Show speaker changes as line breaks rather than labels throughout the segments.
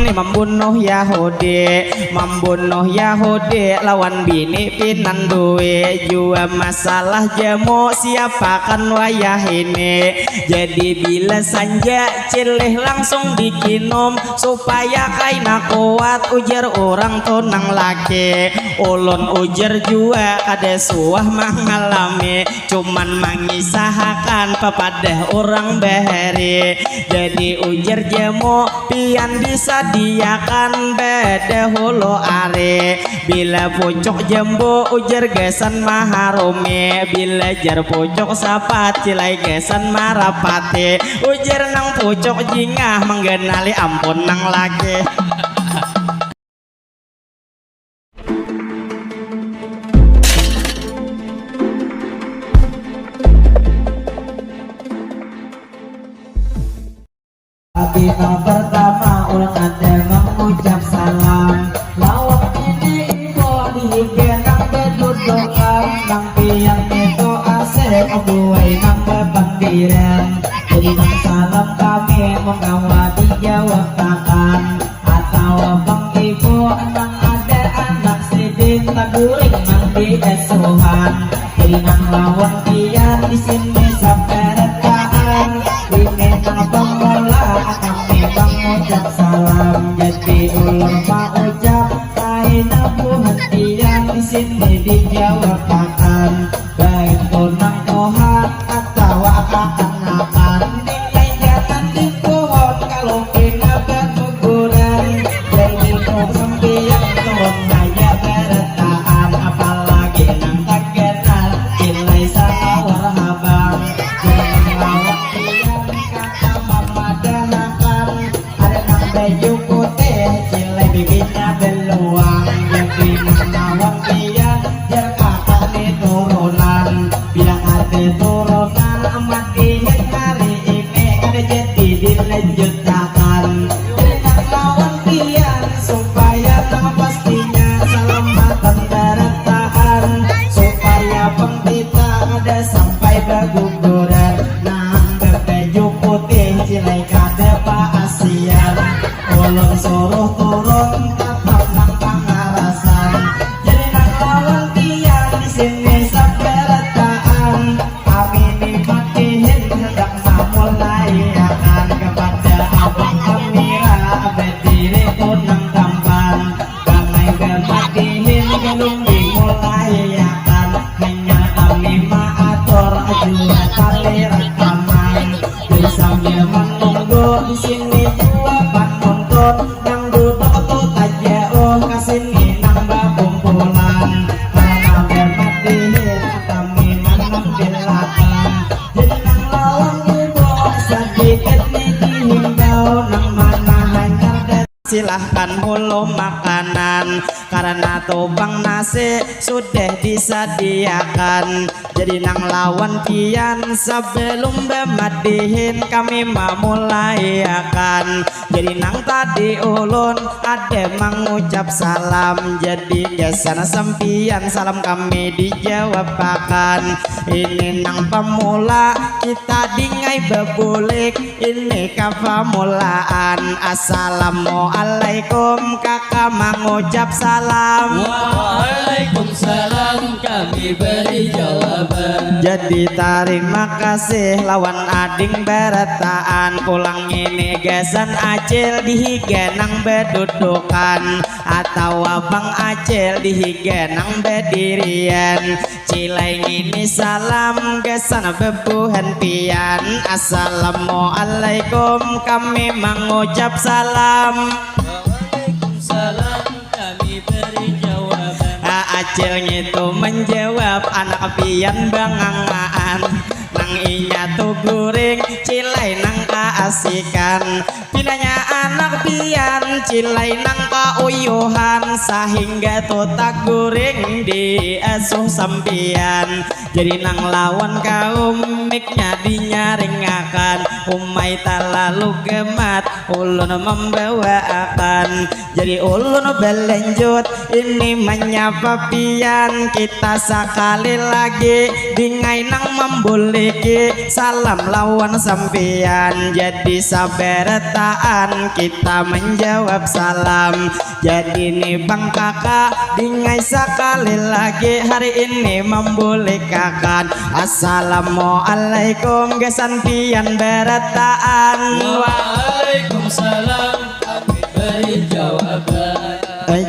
kami membunuh Yahudi lawan bini pinan duwe jua masalah jamu siapakan wayah ini. Jadi bila sanja cilih langsung dikinum supaya kaina kuat ujar orang tunang laki. Ulun ujar jua kada suah mengalami cuman mengisahkan kepada orang bahari. Jadi ujar jamu pian disadiakan beda hulu are. Bila pucuk jambu ujar gesan maharumi, bila jar pucuk sapat cilai gesan marapati. Ujar nang pucuk jingah menggenali ampun nang laki.
Kita pertama ulang ada mengucap salam lawak ini ibu dihigenang berdudukan nang piang itu asik obuai nang bebangkiran. Jadi nang salam kami menggawa dijawab takkan atau bang ibu nang ada anak sidin taguring nang di esuhan. Jadi nang lawan pian di sini sampai rekaan ini nang pemola kami mengucap salam. Jadi ulur mau ucap kaina buhentian di sini dijawab akan baik tunang Tuhan atau akan nilai jangan di pohon kalau kena berguguran. Jadi kau sembiang turun aja beretaan apalagi nang tak kenal nilai sama warhabang. Jangan lawak pian kata mama danakan ada nang baju putih cilai bibirnya beluang. Jadi nang lawak pian jar kakak di turunan bilang ada turunan amat ingin hari ini ada jadi dilanjutkan. Jadi nang lawan pian supaya nang pastinya selamatan bertahan supaya pengtita ada sampai berguguran. Nang berbaju putih cilai kada paasian ulun suruh turun tetap nang pangarasan. Jadi nang lawan pian di sini sampai retaan kami nikmatihin hendak memulai akan kepada abang pemira berdiri tunang tampan kami bermatihin belum dimulai akan hanya kami maatur ajuan kali rekaman. Jadi sambil menunggu di sini jawaban nonton yang duduk tuh aja kasih nang kumpulan karena bermatihin kami menang belakang. Jadi nang lawan ibu sedikit nih dihimbau nang mana hanya
Silahkan mulu makanan karena tobang nasi sudah disediakan. Jadi nang lawan pian sebelum bemadihin kami memulai akan. Jadi nang tadi ulun ada mengucap salam. Jadi gesan sempian salam kami dijawab akan. Ini nang pemula kita dingai bebulik ini kapamulaan. Assalamualaikum kakak mengucap salam.
Waalaikumsalam kami beri jawaban.
Jadi terima kasih lawan ading beretaan pulang ini gesan acil dihigenang bedudukan atau abang acil dihigenang bedirian. Cilai ini salam gesan bebuhan pian. Assalamualaikum kami mengucap salam.
Waalaikumsalam kami beri jawaban.
Acil itu menjawab anak pian bangangaan. Nang inya tuh guring cilai nang keasikan. Pinanya anak pian cilai nang kauyuhan sehingga tuh tak guring di asuh sampian. Jadi nang lawan kaum miknya dinyaringakan umay talalu gemat ulun membawa akan. Jadi ulun berlanjut ini menyapa pian kita sekali lagi dingai nang membuliki salam lawan sampian. Jadi saberetaan kita menjawab jawab salam. Jadi nih bang kakak dingai sekali lagi hari ini membolehkan. Assalamualaikum gesan pian berataan.
Waalaikumsalam kami beri jawaban.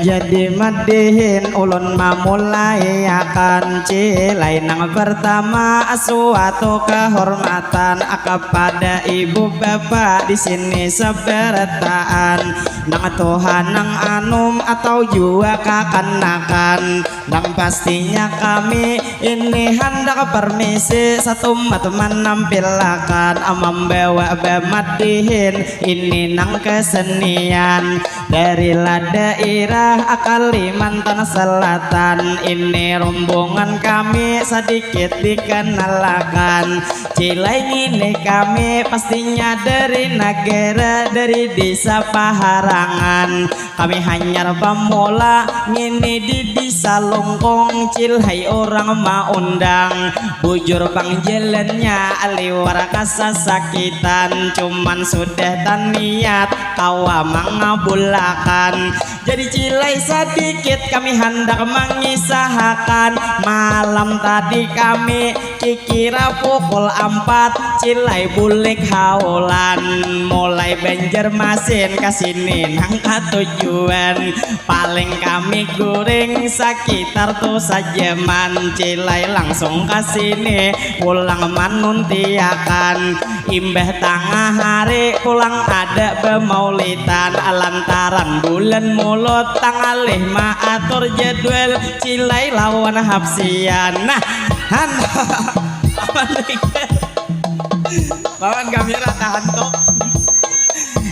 Jadi madihin ulun memulai akan cilai nang pertama suatu kehormatan kepada ibu bapak di sini seberataan nang Tuhan nang anum atau juga kakanakan nang pastinya kami ini hendak permisi satu teman nampilkan membawa bemadihin ini nang kesenian dari daerah Kalimantan Selatan. Ini rombongan kami sedikit dikenalkan. Cilai ini kami pastinya dari negara dari desa Paharangan. Kami hanya pemula ini di desa Longkong. Cilai orang mau undang bujur pangjalannya aliwar kasasakitan cuman sudah taniat kawa mengabulakan. Jadi cilai sedikit kami hendak mengisahkan malam tadi kami kira pukul 4 cilai bulik haulan mulai Banjarmasin kasini nang tujuan paling kami goreng sekitar tuh sajaman cilai langsung kasini pulang manuntiakan imbah tengah hari pulang ada bemaulitan lantaran bulan mulut tangalih maatur jadwal cilai lawan hapsian. Nah bawan kamera tahan tok.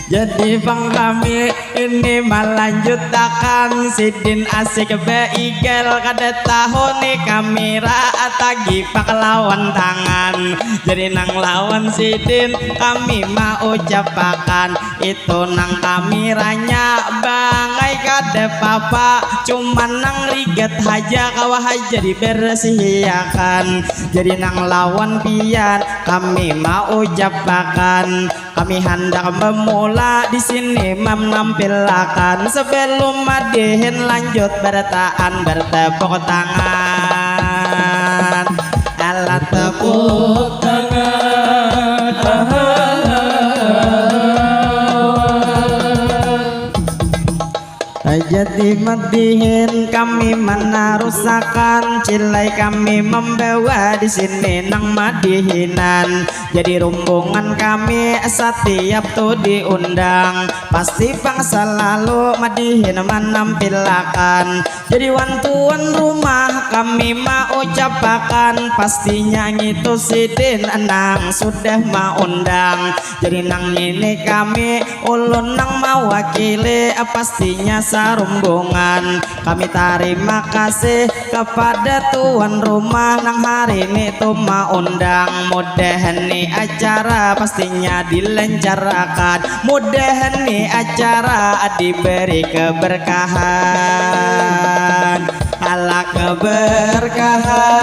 Jadi bang kami ini melanjutkan sidin asik beigal kada tahun nih kamera atagi pak lawan tangan. Jadi nang lawan sidin kami mau ucapakan itu nang kameranya bangai kada papa cuman nang riget haja kawah haja dibersihakan. Jadi nang lawan pian kami mau ucapakan kami hendak memulai di sini menampilkan sebelum madihin lanjut bertaan bertepuk tangan alat tepuk tangan. Jadi madihin kami menarusakan cilai kami membawa di sini nang madihinan. Jadi rombongan kami setiap tuh diundang pasti bang selalu madihin menampilkan. Jadi wantuan rumah kami mau ucapakan pastinya gitu sidin nang sudah mau undang. Jadi nang ini kami ulun nang mewakili pastinya rombongan kami terima kasih kepada tuan rumah nang hari ini tuh mau undang. Mudahan nih acara pastinya dilancarkan, mudahan nih acara diberi keberkahan ala keberkahan.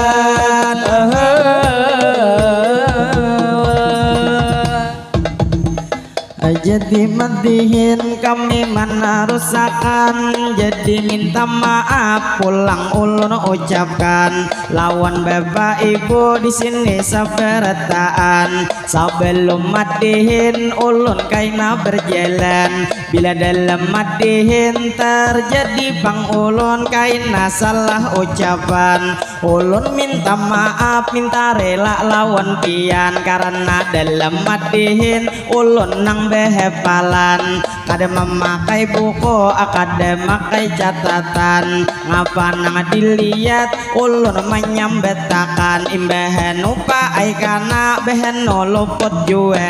Jadi madihin kami menarusakan jadi minta maaf pulang ulun ucapkan lawan bapak ibu di sini seberataan sebelum madihin ulun kaina berjalan bila dalam madihin terjadi bang ulun kaina salah ucapan ulun minta maaf minta rela lawan pian karena dalam madihin ulun nang behepalan kada memakai buku kada memakai catatan ngapa nang dilihat ulun menyambetakan imbahan upa ai kana behen luput jue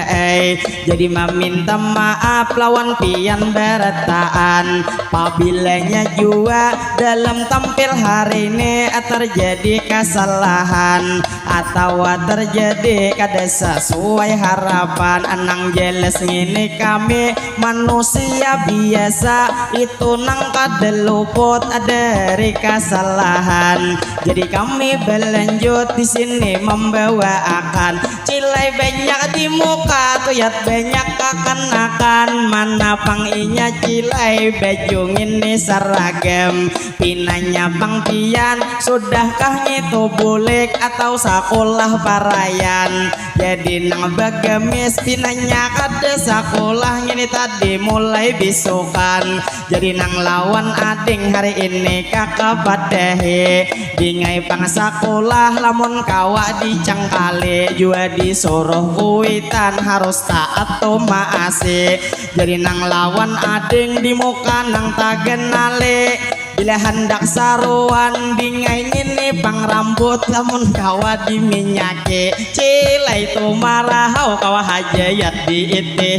jadi meminta maaf lawan pian berataan pabilanya jua dalam tampil hari ini terjadi terjadi kesalahan atau terjadi kada sesuai harapan, anang jelas ngini kami manusia biasa itu nang kada luput dari kesalahan. Jadi kami berlanjut di sini membawakan cilai banyak di muka tuyat banyak akan mana panginya cilai baju ini seragam pinanya bang pian sudahkah itu bulik atau sekolah parayan. Jadi nang bagamis pinanya kada sekolah ini tadi mulai bisukan. Jadi nang lawan ading hari ini kakak padehe dingai pang sekolah lamun kawa dicangkali jua disuruh kuitan harus taat to maase. Jadi nang lawan ading di muka nang tagenale bila hendak saruan dingai ini pang rambut lamun kawa diminyake cilai tu marahau kawa hajayat di ite.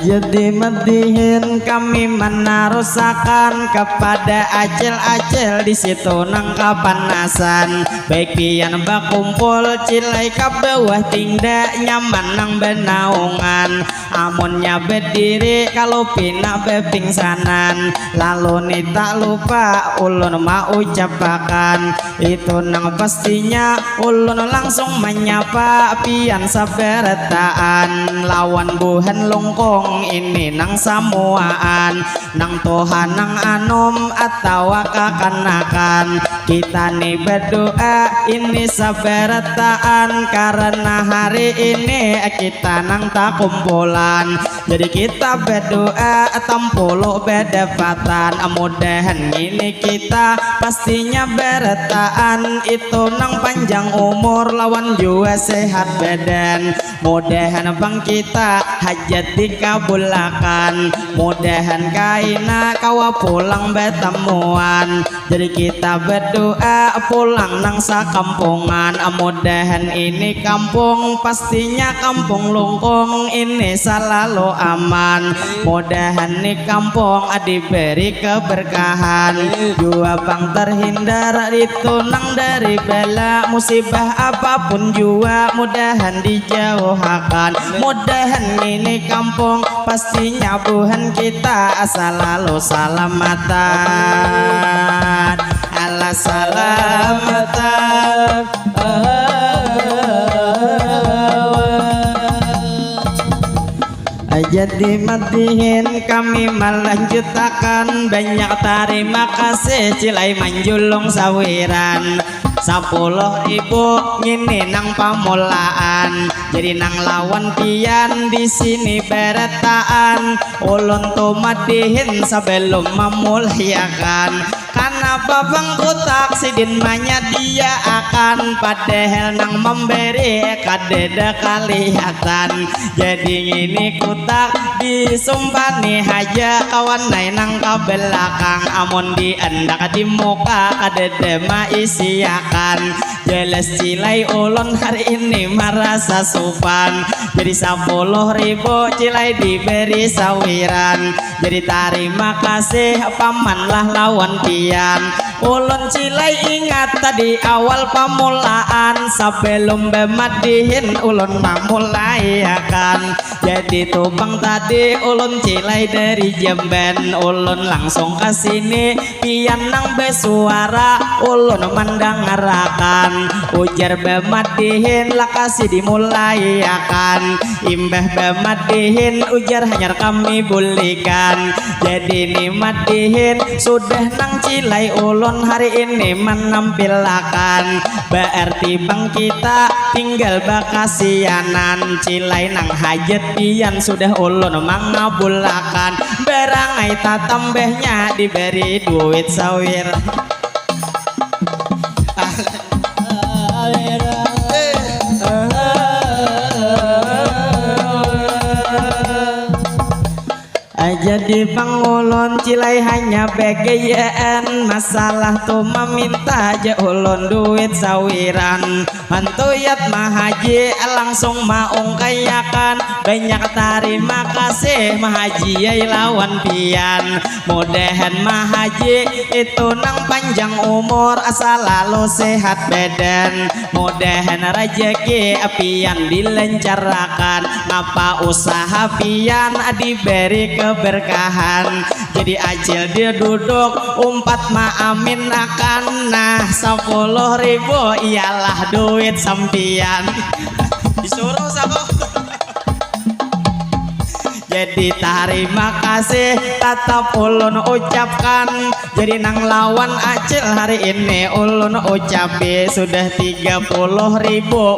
Jadi madihin kami menarusakan kepada acil-acil di situ nang kapanasan baik pian bakumpul cilai ke bawah tindak nyaman nang benaungan amunnya berdiri kalau pina bepingsanan lalu ni tak lupa ulun mau ucapakan itu nang pastinya ulun langsung menyapa pian saberataan lawan buhan longkong ini nang samuaan nang Tuhan nang anom atau kakanakan kita nih berdoa ini saberataan karena hari ini kita nang tak kumpulan. Jadi kita berdoa tampolo bedapatan mudahan ini kita pastinya berataan itu nang panjang umur lawan jua sehat badan mudahan bang kita hajat dikabulakan mudahan kaina kawa pulang betemuan. Jadi kita berdoa pulang nang sakampungan mudahan ini kampung pastinya kampung lungkung ini selalu aman mudahan nih kampung diberi keberkahan jua bang terhindar itu nang dari bala musibah apapun jua mudahan dijauhkan mudahan ini kampung pastinya Tuhan kita selalu salamatan ala salamatan. Jadi matihin kami melanjutkan banyak terima kasih cilai manjulung sawiran 10.000 ngini nang pamulaan. Jadi nang lawan pian di sini beretaan ulun tu madihin sebelum memulyakan. Kenapa bang kutak sidin manya dia akan padahal nang memberi kadeda kelihatan. Jadi ini kutak disumpani haja kawan naik nang ke belakang amun di endak di muka kadeda ma isiakan. Jelas cilai ulun hari ini merasa sopan. Jadi 10.000 cilai diberi sawiran. Jadi terima kasih pamanlah lawan pian. Ulun cilai ingat tadi awal pamulaan sebelum bemadihin ulun memulai akan. Jadi tubang tadi ulun cilai dari Jamban ulun langsung ke sini pian nang besuara ulun mendengarkan ujar bemadihin lakasi dimulai akan imbah bemadihin ujar hanya kami bulikan. Jadi nimadihin sudah nang cilai ulun hari ini menampilkan berarti bang kita tinggal bakasianan cilai nang hajat pian sudah ulun mengabulakan berangai tatambahnya diberi duit sawir. Jadi pangulon cilai hanya begayaan, masalah tuh meminta aja ulun duit sawiran. Hantuyat mahaji langsung maung kayakan, banyak terima kasih mahaji ay lawan pian. Mudahan mahaji itu nang panjang umur, asal lalu sehat badan. Mudahan rezeki pian dilancarkan, ngapa usaha pian diberi keberkahan. Jadi acil dia duduk umpat maamin akan, nah 10.000 ialah duit sampian. Disuruh sako. Jadi terima kasih tetap ulun ucapkan. Jadi nang lawan acil hari ini ulun ucapi sudah 30.000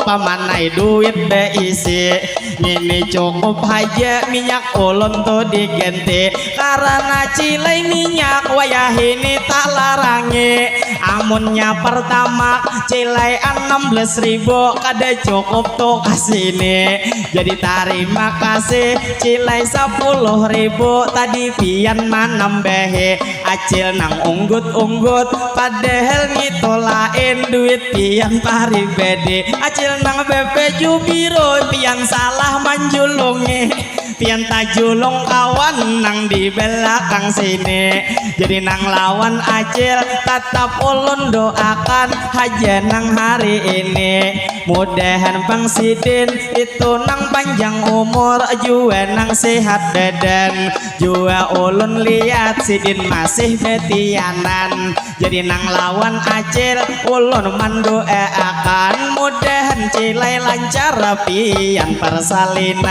pamanai duit beisi. Ini cukup aja minyak ulun tuh diganti, karena cilai minyak wayah ini tak larangi. Amunnya pertama cilai 16.000 kada cukup tuh kasih nih. Jadi terima kasih cilai 10.000 tadi pian manambehe. Acil nang unggut-unggut padahal ngitolain duit pian paribede. Acil nang bepe jubiro pian salah manjulungi, pian tajulung kawan nang di belakang sini. Jadi nang lawan acil tetap ulun doakan haja nang hari ini. Mudahan Bang Sidin itu nang panjang umur, jua nang sehat badan. Jua ulun lihat Sidin masih betianan. Jadi nang lawan acil ulun mendoakan, mudahan cilai lancar pian persalinan.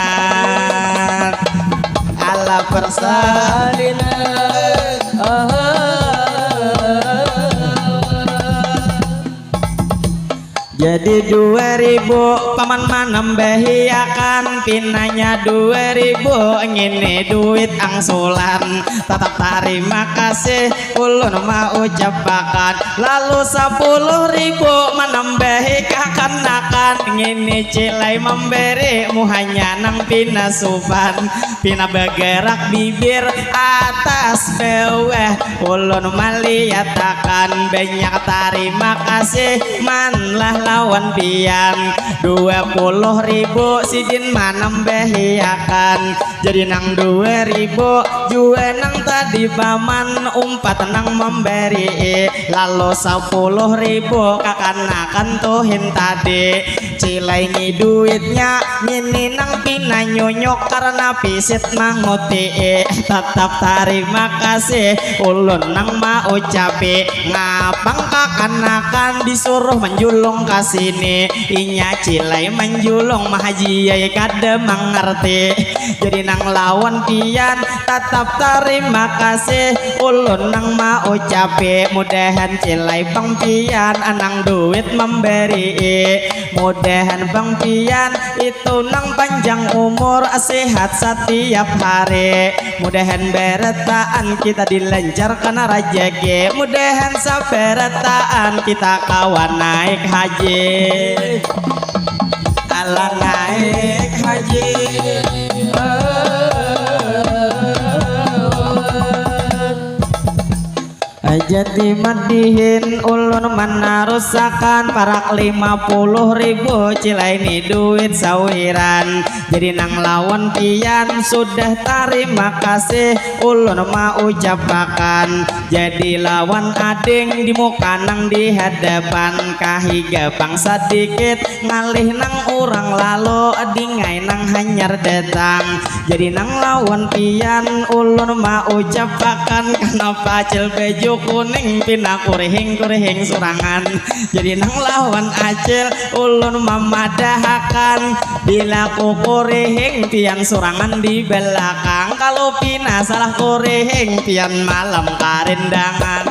Ala persalinan. Jadi 2.000 paman manambahiakan, pinanya 2.000 ngini duit angsulan. Tetap terima kasih ulun mau ucapakan, lalu 10.000 manambahi kakanakan. Ngini cilai memberi muhanya nang pina suban, pina bergerak bibir atas bawah ulun meliatakan. Banyak terima kasih manlah lawan pian 20.000 Sidin manambahiakan. Jadi nang 2.000 jua nang tadi paman umpat nang memberi, lalu 10.000 kakanakan tuhin tadi. Cilai ngi duitnya ngini nang pina nyonyok karena pisit manguti. Tetap terima kasih ulun nang mau ucapi, ngapang kakanakan disuruh menjulung kasini. Inya cilai menjulung mahaji ay kada mengerti. Jadi nang lawan pian tetap terima kasih ulun nang mau ucapi, mudahan cilai bang pian anang duit memberi. Mudahan bang pian itu nang panjang umur, sehat setiap hari. Mudahan beretaan kita dilancarkan rezeki, mudahan saberetaan kita kawan naik haji. Ala naik haji. Jadi madihin ulun menarusakan parak 50.000 cilai ini duit sawiran. Jadi nang lawan pian sudah terima kasih ulun mau ucapakan. Jadi lawan ading di muka nang di hadapan, kahiga bang sedikit ngalih nang orang lalu dingai nang hanyar datang. Jadi nang lawan pian ulun mau ucapakan, kenapa cil bejuk kuning pina kurihing surangan. Jadi nang lawan acil ulun memadahakan, bila ku kurihing pian surangan di belakang, kalau pina salah kurihing pian malam karindangan.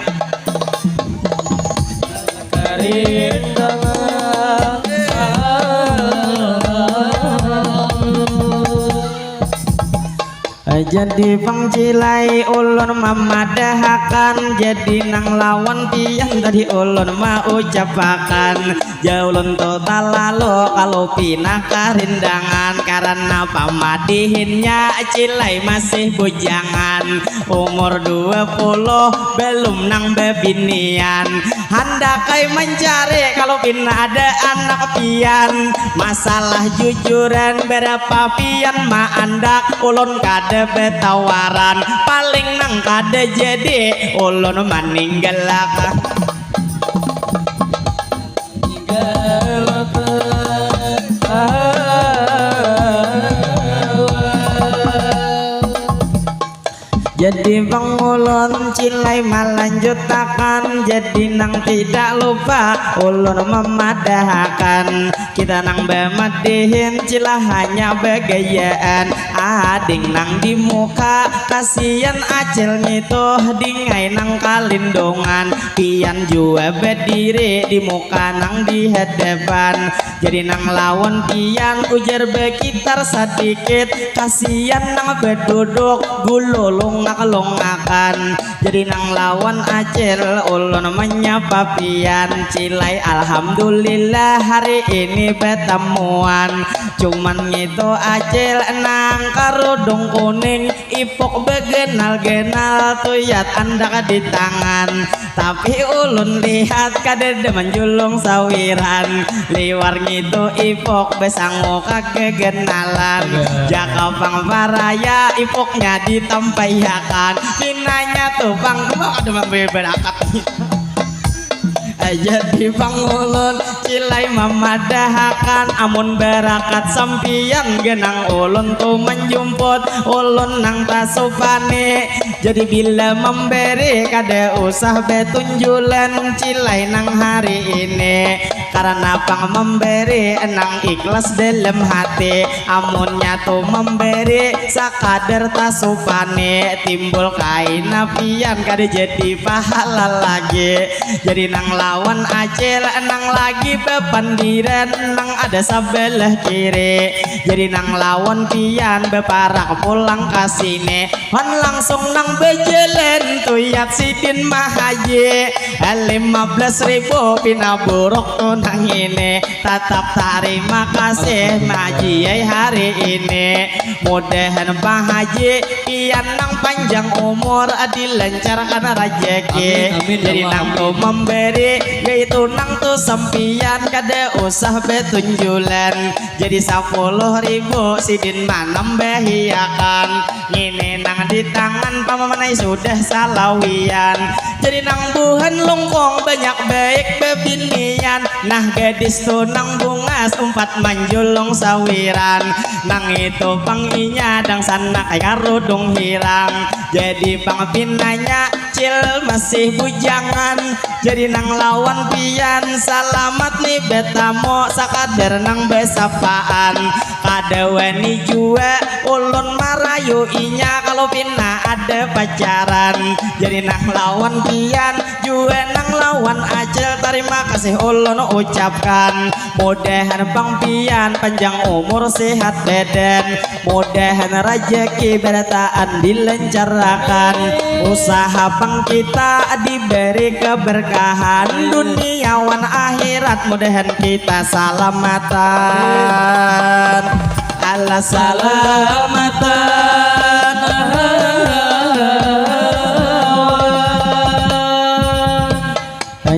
Jadi pangcilai ulun mamadahakan, jadi nang lawan pian tadi ulun mau ucapakan. Jaulun total lalu kalau pinah karindangan, karena pamadihinnya cilai masih bujangan. Umur 20 belum nang bebinian, handakai mencari kalau pinah ada anak pian. Masalah jujuran berapa pian ma andak ulun kada betawaran, paling nang kada jadi ulun meninggalkan. Jadi bang ulun cilai melanjutakan, jadi nang tidak lupa ulun memadahakan. Kita nang bemadihin cila hanya begayaan, ading nang di muka kasihan acil nyito dingai nang kalindungan. Pian jua berdiri di muka nang di hadapan, jadi nang lawan pian ujar bekitar sedikit, kasihan nang berduduk gululung kelongakan. Jadi nang lawan acil ulun menyapa pian, cilai alhamdulillah hari ini betemuan. Cuman gitu acil nang karudung kuning, ipok begenal-genal tuyat andak di tangan. Tapi ulun lihat kadede menjulung sawiran, liwar gitu ipok besango kagegenalan. Jaka pang paraya ipoknya ditampayakan, pinanya tuh bang ada memberakat. Jadi pangulun cilai memadahakan, amun berakat sampian genang ulun tuh menjumput ulun nang tasupane. Jadi bila memberi kada usah betunjulan cilai nang hari ini, karena pang memberi nang ikhlas dalam hati. Amunnya tuh memberi sakadar tasupane, timbul kain napian kada jadi pahala lagi. Jadi nang lawan acil nang lagi bepandiran, nang ada sebelah kiri. Jadi nang lawan pian beparak pulang kasine, wan langsung nang bejelen tuyat sidin mahaji. 15.000 pinaburuk tuh nang ini, tetap terima kasih maji hari ini. Mudahan Pak Haji pian nang panjang umur dilancarkan rezeki. Jadi nang tuh memberi yaitu nang tuh sampian kada usah betunjulan. Jadi 10.000 sidin manam behiakan, ngini nang di tangan pamamanay sudah salawian. Jadi nang buhan lungkong banyak baik bebinian, nah gadis tuh nang bungas 4 manjulong sawiran. Nang itu panginya dang sana kaya rudung hirang, jadi pang pinanya cil masih bujangan. Jadi nang lawan pian salamat nih betamo sakadar nang besapaan. Kada wani jua ulun marayu inya kalau pina ada pacaran. Jadi nang lawan pian jua nang lawan acil terima kasih ulun ucapkan. Mudahan bang pian panjang umur sehat badan, mudahan rezeki berataan dilancarkan. Usaha bang kita diberi keberkahan, duniawan akhirat mudahan kita salamatan. Ala salamatan.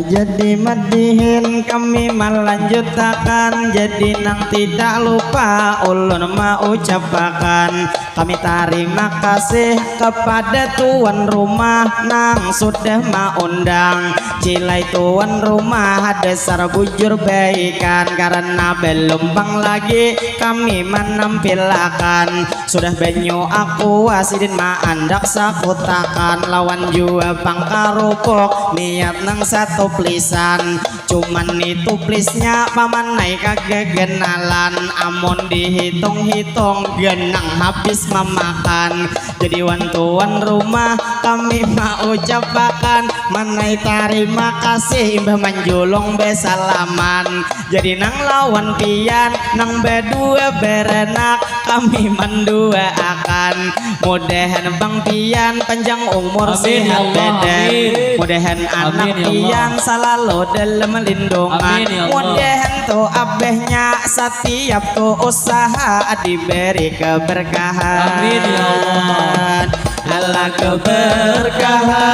Jadi madihin kami melanjutkan, jadi nang tidak lupa ulun mau ucapakan. Kami terima kasih kepada tuan rumah nang sudah mengundang. Cilai tuan rumah dasar bujur baikan, karena belum bang lagi kami menampilkan. Sudah banyu aku wasidin maandak sakutakan, lawan jua bang karupuk niat nang satu plisan. Cuman itu plisnya paman naik kagegenalan, amun dihitung-hitung genang habis memakan. Jadi wan tuan rumah kami mau ucapakan, manai terima kasih imbah menjulung besalaman jadi nang lawan pian nang berdua berenak kami mendua akan mudahan bang pian panjang umur
Amin, ya
sehat
Allah,
badan
amin.
mudahan anak
Amin, ya
pian
Allah.
selalu dalam lindungan
Amin, ya Allah.
mudahan tuh abehnya setiap tuh usaha diberi keberkahan
Amin, ya Allah.
Allah keberkahan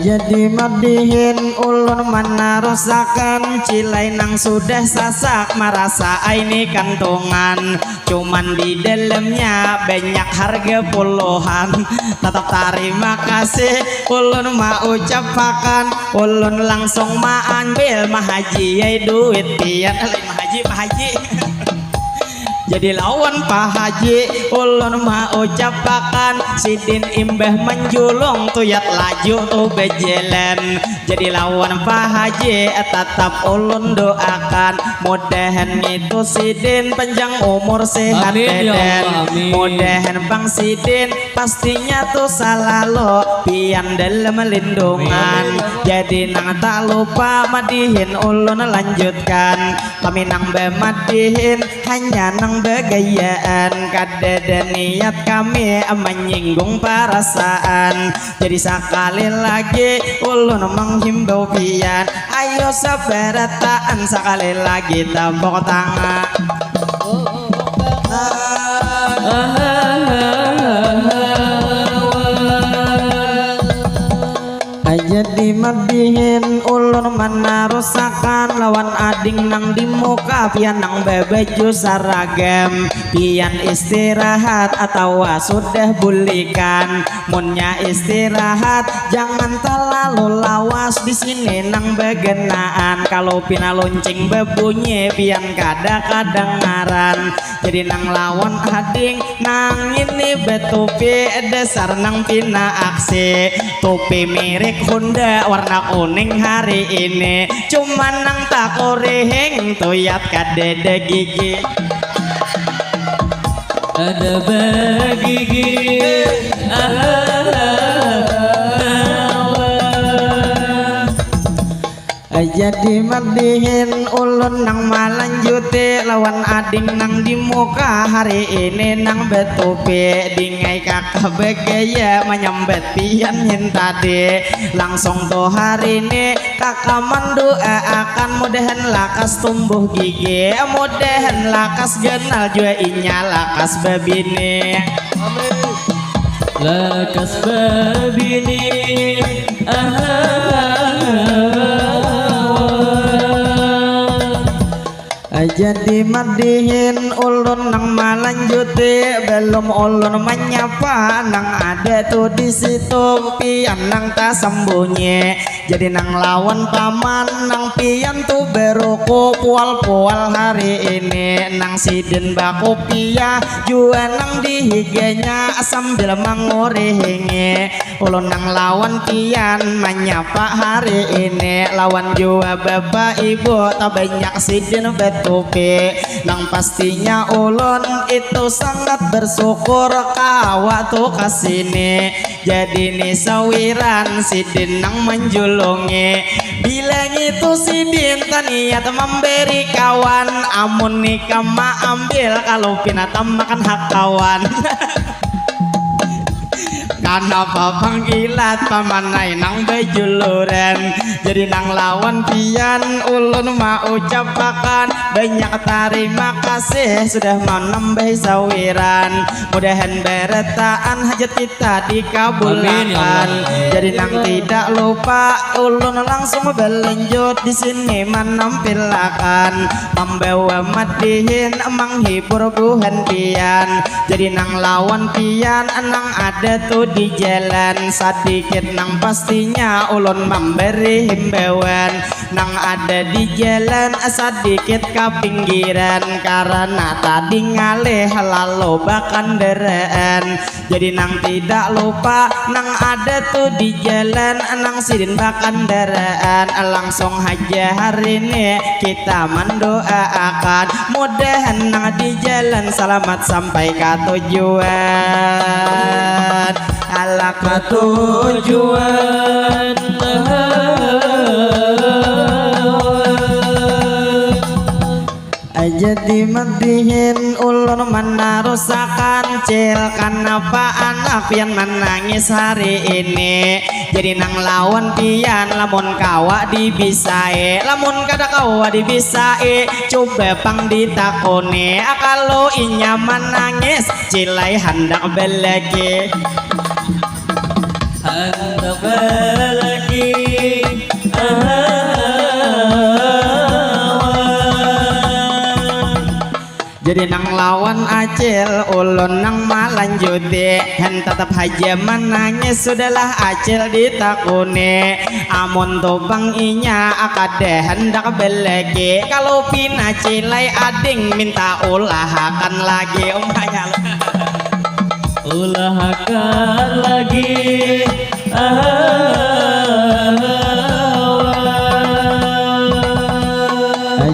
jadi madihin ulun mana rusakan cilai nang sudah sasak merasa ini kantongan cuman di dalamnya banyak harga puluhan tetap terima kasih ulun mau ucapakan ulun langsung ambil mahaji ya duit pian mahaji jadi lawan Pak Haji ulun mau ucapakan sidin imbah menjulung tuyat laju tuh bejelan jadi lawan Pak Haji tetap ulun doakan mudahan itu sidin panjang umur sehat
Amin, ya
badan
Allah, amin.
mudahan Bang Sidin pastinya tuh selalu pian dalam lindungan jadi nang tak lupa madihin ulun lanjutkan kami nang bemadihin hanya nang begayaan kada niat kami menyinggung perasaan jadi sekali lagi ulun menghimbau pian ayo sabarataan sekali lagi tepuk tangan jadi madihin ulun mana rusakan lawan ading nang di muka pian nang bebeju saragam pian istirahat atau sudah bulikan munnya istirahat jangan terlalu lawas di sini nang begenaan kalau pina lonceng bebunyi pian kadang ngaran jadi nang lawan ading nang ini betupi dasar nang pina aksi topi mirip Honda warna kuning hari ini cuman nang tak koreheng tuyat kadede gigi
ada begigi
jadi madihin ulun nang malanjuti lawan ading nang di muka hari ini nang betupi dingai kakak begaya menyambet pian hin tadi langsung tuh hari ini kakak mendoa akan mudahan lakas tumbuh gigi mudahan lakas genal jua inya lakas babini
lakas babini
jadi madihin ulun nang malanjuti belum ulun menyapa nang ada tuh di situ pian nang tak sembunyi jadi nang lawan paman nang pian tuh beruku pual hari ini nang sidin baku pia jua nang dihiganya sambil mengurihingi ulun nang lawan pian menyapa hari ini lawan jua bapak ibu tak banyak sidin betupi nang pastinya ulun itu sangat bersyukur kawa tuh kasini jadi nih sawiran sidin nang menjulungi bilang itu sidin taniat memberi kawan amun nikah ma ambil kalau pinatam makan hak kawan karena babang ilat pamanai nang bejuluran jadi nang lawan pian ulun mau ucapakan banyak terima kasih sudah menambah sawiran mudahan beretaan hajat kita dikabulkan
Amin, ya Allah.
jadi nang tidak lupa ulun langsung berlanjut di sini menampilkan membawa madihin menghibur buhan pian jadi nang lawan pian nang ada tuh di jalan sedikit nang pastinya ulun memberi himbauan nang ada di jalan sedikit ke pinggiran karena tadi ngalih lalu kendaraan jadi nang tidak lupa nang ada tuh di jalan nang sidin kendaraan langsung aja hari ini kita mendoakan mudahan nang di jalan selamat sampai ke tujuan ala ke
tujuan
jadi matihin ulun menarusakan cil kenapa anak pian menangis hari ini jadi nang lawan pian lamun kawa dibisai lamun kada kawa dibisai coba pang ditakoni kalau inya menangis cilai hendak belagi
hendak belagi
jadi nang lawan acil ulun nang malanjuti hen tetap aja menangis sudahlah acil ditakuni amun tobang inya akade hendak belegi kalau pina cilai ading minta ulahakan lagi
ulahakan lagi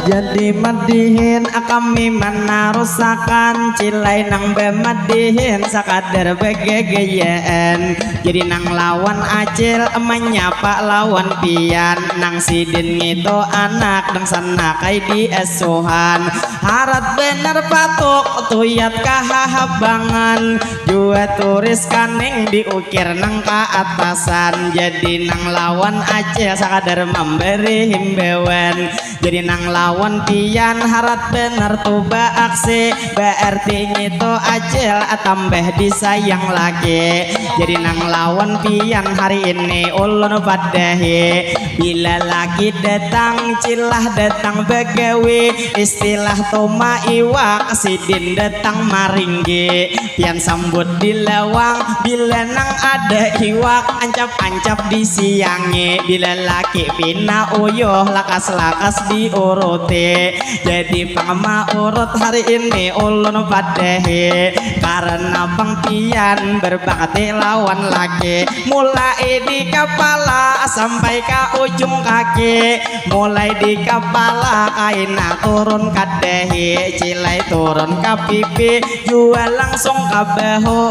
jadi madihin kami menarusakan cilai nang bemadihin sakadar begegeyaan jadi nang lawan acil menyapa lawan pian nang sidin itu anak nang sanakai di esuhan harat bener patuk tuyat kahabangan jua turis kaning diukir nang ke atasan jadi nang lawan acil sakadar memberi himbauan jadi nang lawan pian harat bener tuba aksi berarti itu acil tambah disayang lagi jadi nang lawan pian hari ini ulun padahi bila lagi datang cilah datang begawi istilah toma iwak sidin datang maringgi pian sambut di lawang bila nang ada iwak ancap-ancap disiangi bila laki pina uyuh lakas-lakas diuruti jadi pangma urut hari ini ulun padahi karena bang pian berbakti lawan laki mulai di kepala sampai ke ujung kaki mulai di kepala kaina turun kadehi cilai turun ke pipi jual langsung ke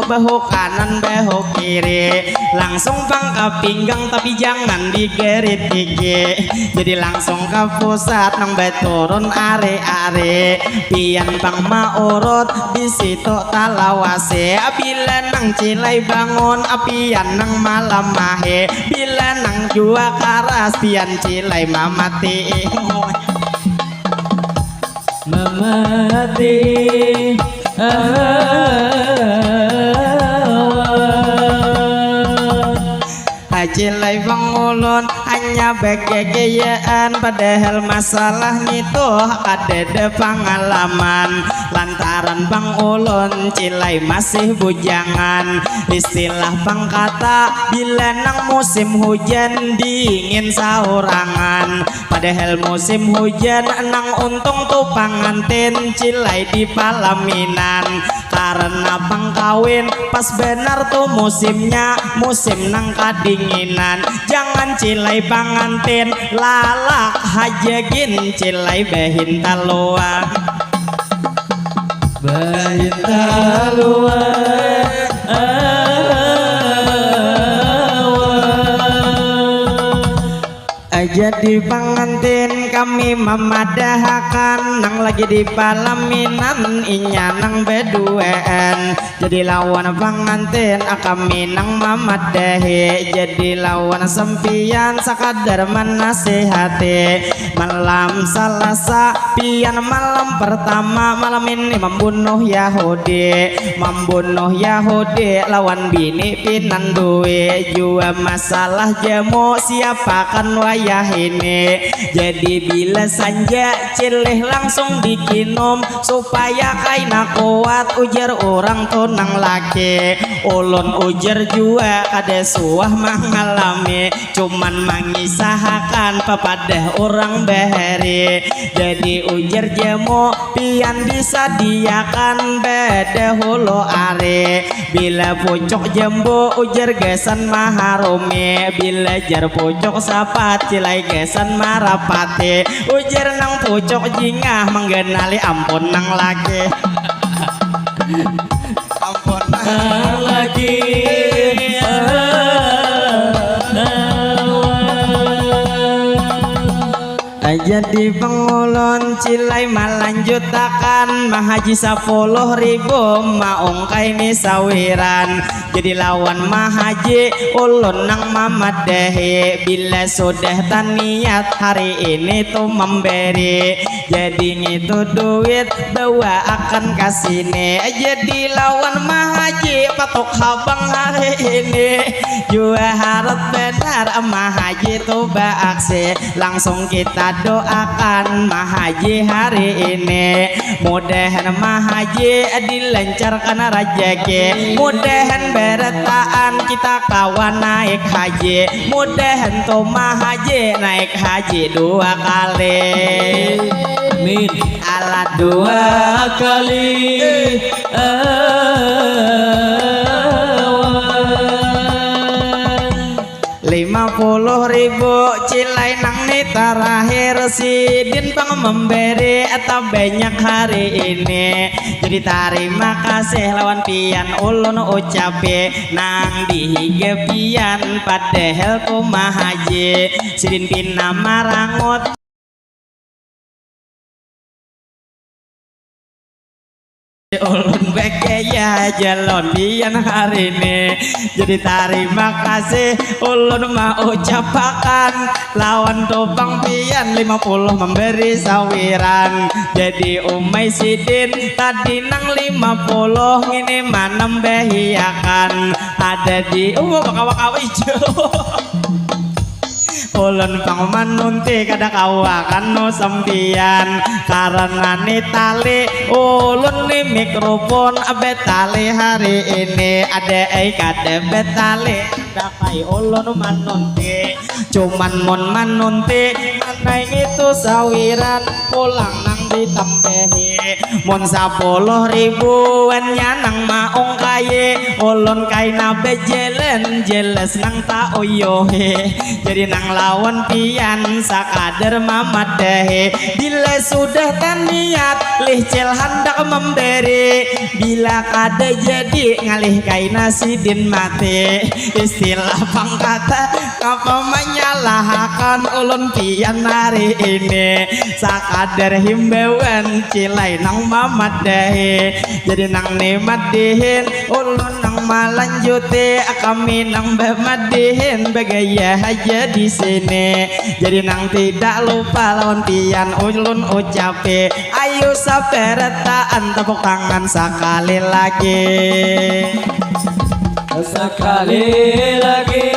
bahu kanan bahu kiri langsung bang ke pinggang tapi jangan digerit gigi jadi langsung ke pusat nang turun are-are pian bang maurut disitu talawase bila nang cilai bangun pian nang malam mahe bila nang jua karas pian cilai mamati
memati
cilai bang ulun hanya begegeyaan padahal masalah itu ada pengalaman lantaran bang ulun cilai masih bujangan istilah bang kata bila nang musim hujan dingin saurangan padahal musim hujan nang untung tuh pangantin cilai di palaminan karena bang kawin pas benar tuh musimnya musim nang kadinginan jangan cilai pangantin lalak hajagin cilai behin taluan
behin taluan
jadi pengantin kami memadahkan nang lagi di palaminan inya nang beduaan jadi lawan pengantin kami nang memadahi jadi lawan sempian sakadar menasihati malam Selasa pian malam pertama malam ini membunuh Yahudi lawan bini pinan duwe jua masalah jamu siapa kan waya wayah ini. Jadi bila sanja cilih langsung dikinom supaya kaina kuat ujar orang tunang laki. Ulun ujar jua kada suah mengalami cuman mengisahkan pepadah orang bahari. Jadi ujar jemo pian disadiakan beda hulu are. Bila pucuk jembo ujar gesan maharumi. Bila jar pucuk sapat cilai gesan marapati. Ujar nang pucuk jingah menggenali ampun nang laki. Ampun nang
lagi
jadi pengulun cilai melanjutakan mahaji 10.000 maung kaini sawiran. Jadi lawan mahaji ulun nang mamadehi bila sudah taniat hari ini tuh memberi. Jadi ngitu duit bawa akan kasine. Jadi lawan mahaji patok habang hari ini jua harap benar mahaji tuh baaksi. Langsung kita doakan mahaji hari ini mudahan mahaji dilancarkan rezeki. Mudahan beretaan kita kawan naik haji. Mudahan tuh mahaji naik haji 2 kali.
Amin.
Ala 2
kali
50.000 cilai nang ni terakhir sidin pang memberi atau banyak hari ini. Jadi terima kasih lawan pian ulun ucape nang dihiga pian padahal kumahaji sidin pina marangut. Ulun bekaya jalan pian hari ini. Jadi terima kasih ulun mau ucapakan lawan topang pian 50 memberi sawiran. Jadi umai sidin tadi nang 50 ini manem behiakan ada di bakawa ijo. Ulun pang manunti kada kawakan no sampian karena ni tali ulun ni mikrofon abe tali hari ini ada kada betali dakai ulun manunti cuman mon manunti manai itu sawiran pulang nang ditambahi mon 10.000 nang maung kaye ulun kaina bejelen jelas nang ta oyohe. Jadi nang lawan pian sakadar mamadehe bila sudah taniat lihcel hendak memberi bila kada jadi ngalih kaina sidin mati. Istilah pangkata apa menyalahkan ulun pian hari ini sakadar himbawan cilai nang mamadehe. Jadi nang nimadihin ulun nang malanjuti kami nang bemadihin bagaya aja di sini. Jadi nang tidak lupa lawan pian ulun ucape ayo saperetaan tepuk tangan sekali lagi.
Sekali lagi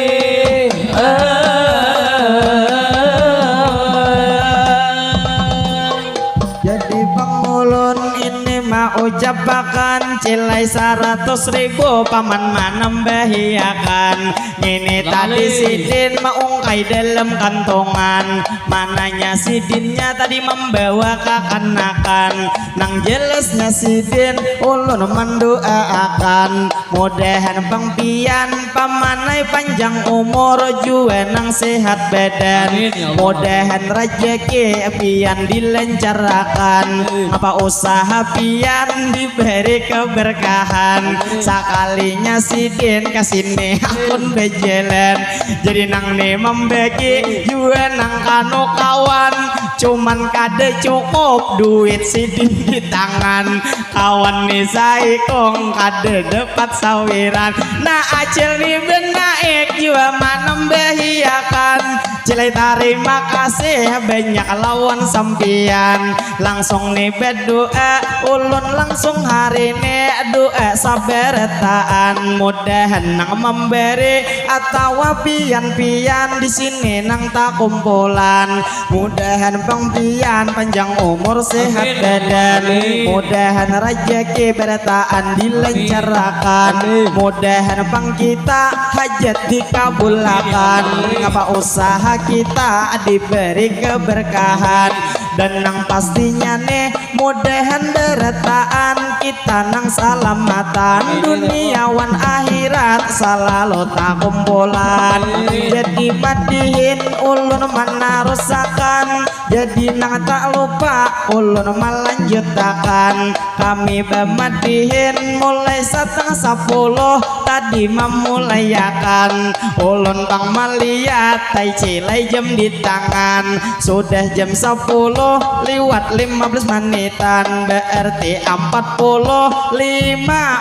Jadi pengulun ini mau ucapakan cilai 100.000 paman manambahiakan. Ini tadi sidin maungkai dalam kantongan mananya sidinnya tadi membawa kekanakan nang jelasnya sidin ulun mendoakan mudahan bang pian pamanai panjang umur jua nang sehat badan. Mudahan rezeki pian dilancarkan apa usaha pian diberi keberkahan. Sekalinya sidin kasini akun bejelan. Jadi nang ne membagi juga nang kano kawan cuman kada cukup duit sidin di tangan kawan nih saikong kada dapat sawiran. Nah acil nih benar naik jiwa menambahiakan. Cilai terima kasih banyak lawan sampian. Langsung nih berdoa ulun langsung hari ini doa sabartaan. Mudahan nang memberi atau pian-pian di sini nang tak kumpulan. Mudahan bang pian panjang umur sehat badan. Mudahan rezeki bertaan dilancarkan. Mudahan bang kita hajat dikabulkan. Ngapa usaha kita diberi keberkahan. Dan nang pastinya nih mudahan bertaan kita nang salamatan duniawan akhirat selalu tak kumpulan. Jadi madihin ulun mana rusakan, jadi nang tak lupa ulun melanjutkan. Kami bemadihin mulai 9:30 tadi memulayakan. Ulun bang melihat tai cilai jam di tangan sudah jam 10 lewat 15 menitan, berarti 45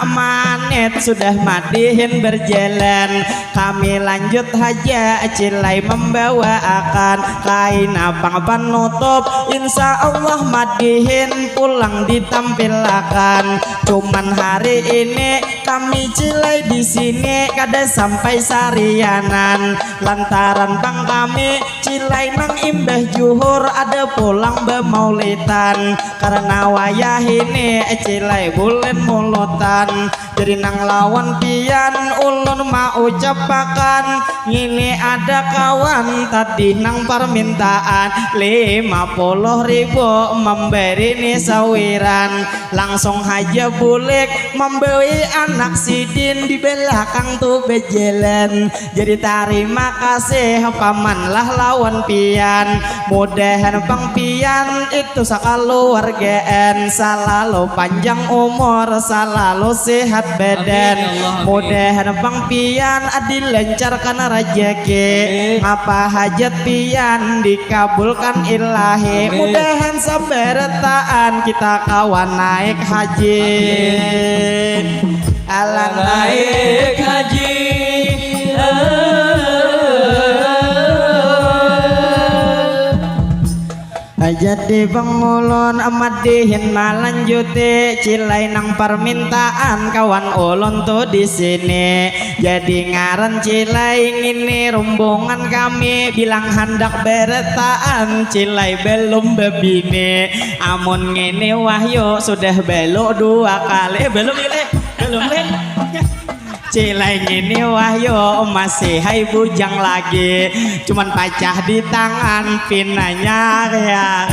menit sudah madihin berjalan. Kami lanjut aja cilai membawa akan kain abang penutup, insya Allah madihin pulang ditampilkan. Cuman hari ini kami cilai di sini kada sampai sarianan lantaran bang kami cilai nang imbah juhur ada pulang bemaulitan. Karena wayah ini cilai bulan mulutan, jadi nang lawan pian ulun mau ucapakan ini ada kawan tadi nang permintaan 50.000 memberi nih sawiran. Langsung aja bulik membeli anak sidin di belakang tuh bejalan. Jadi terima kasih pamanlah lawan pian. Mudahan bang pian itu sakaluargaan selalu panjang umur selalu sehat badan. Mudahan bang pian dilancarkan rezeki, apa hajat pian dikabulkan ilahi. Mudahan sabartaan kita kawan naik haji. Alan
naik haji.
Jadi bangulon amadihin malanjuti cilai nang permintaan kawan ulun tuh di sini. Jadi ngaran cilai ini rombongan kami bilang hendak beretaan cilai belum bebini. Amun ngini wahyu sudah belok 2 kali belum cilai ini wahyu masih hai bujang lagi, cuman pacah di tangan pinanya ya.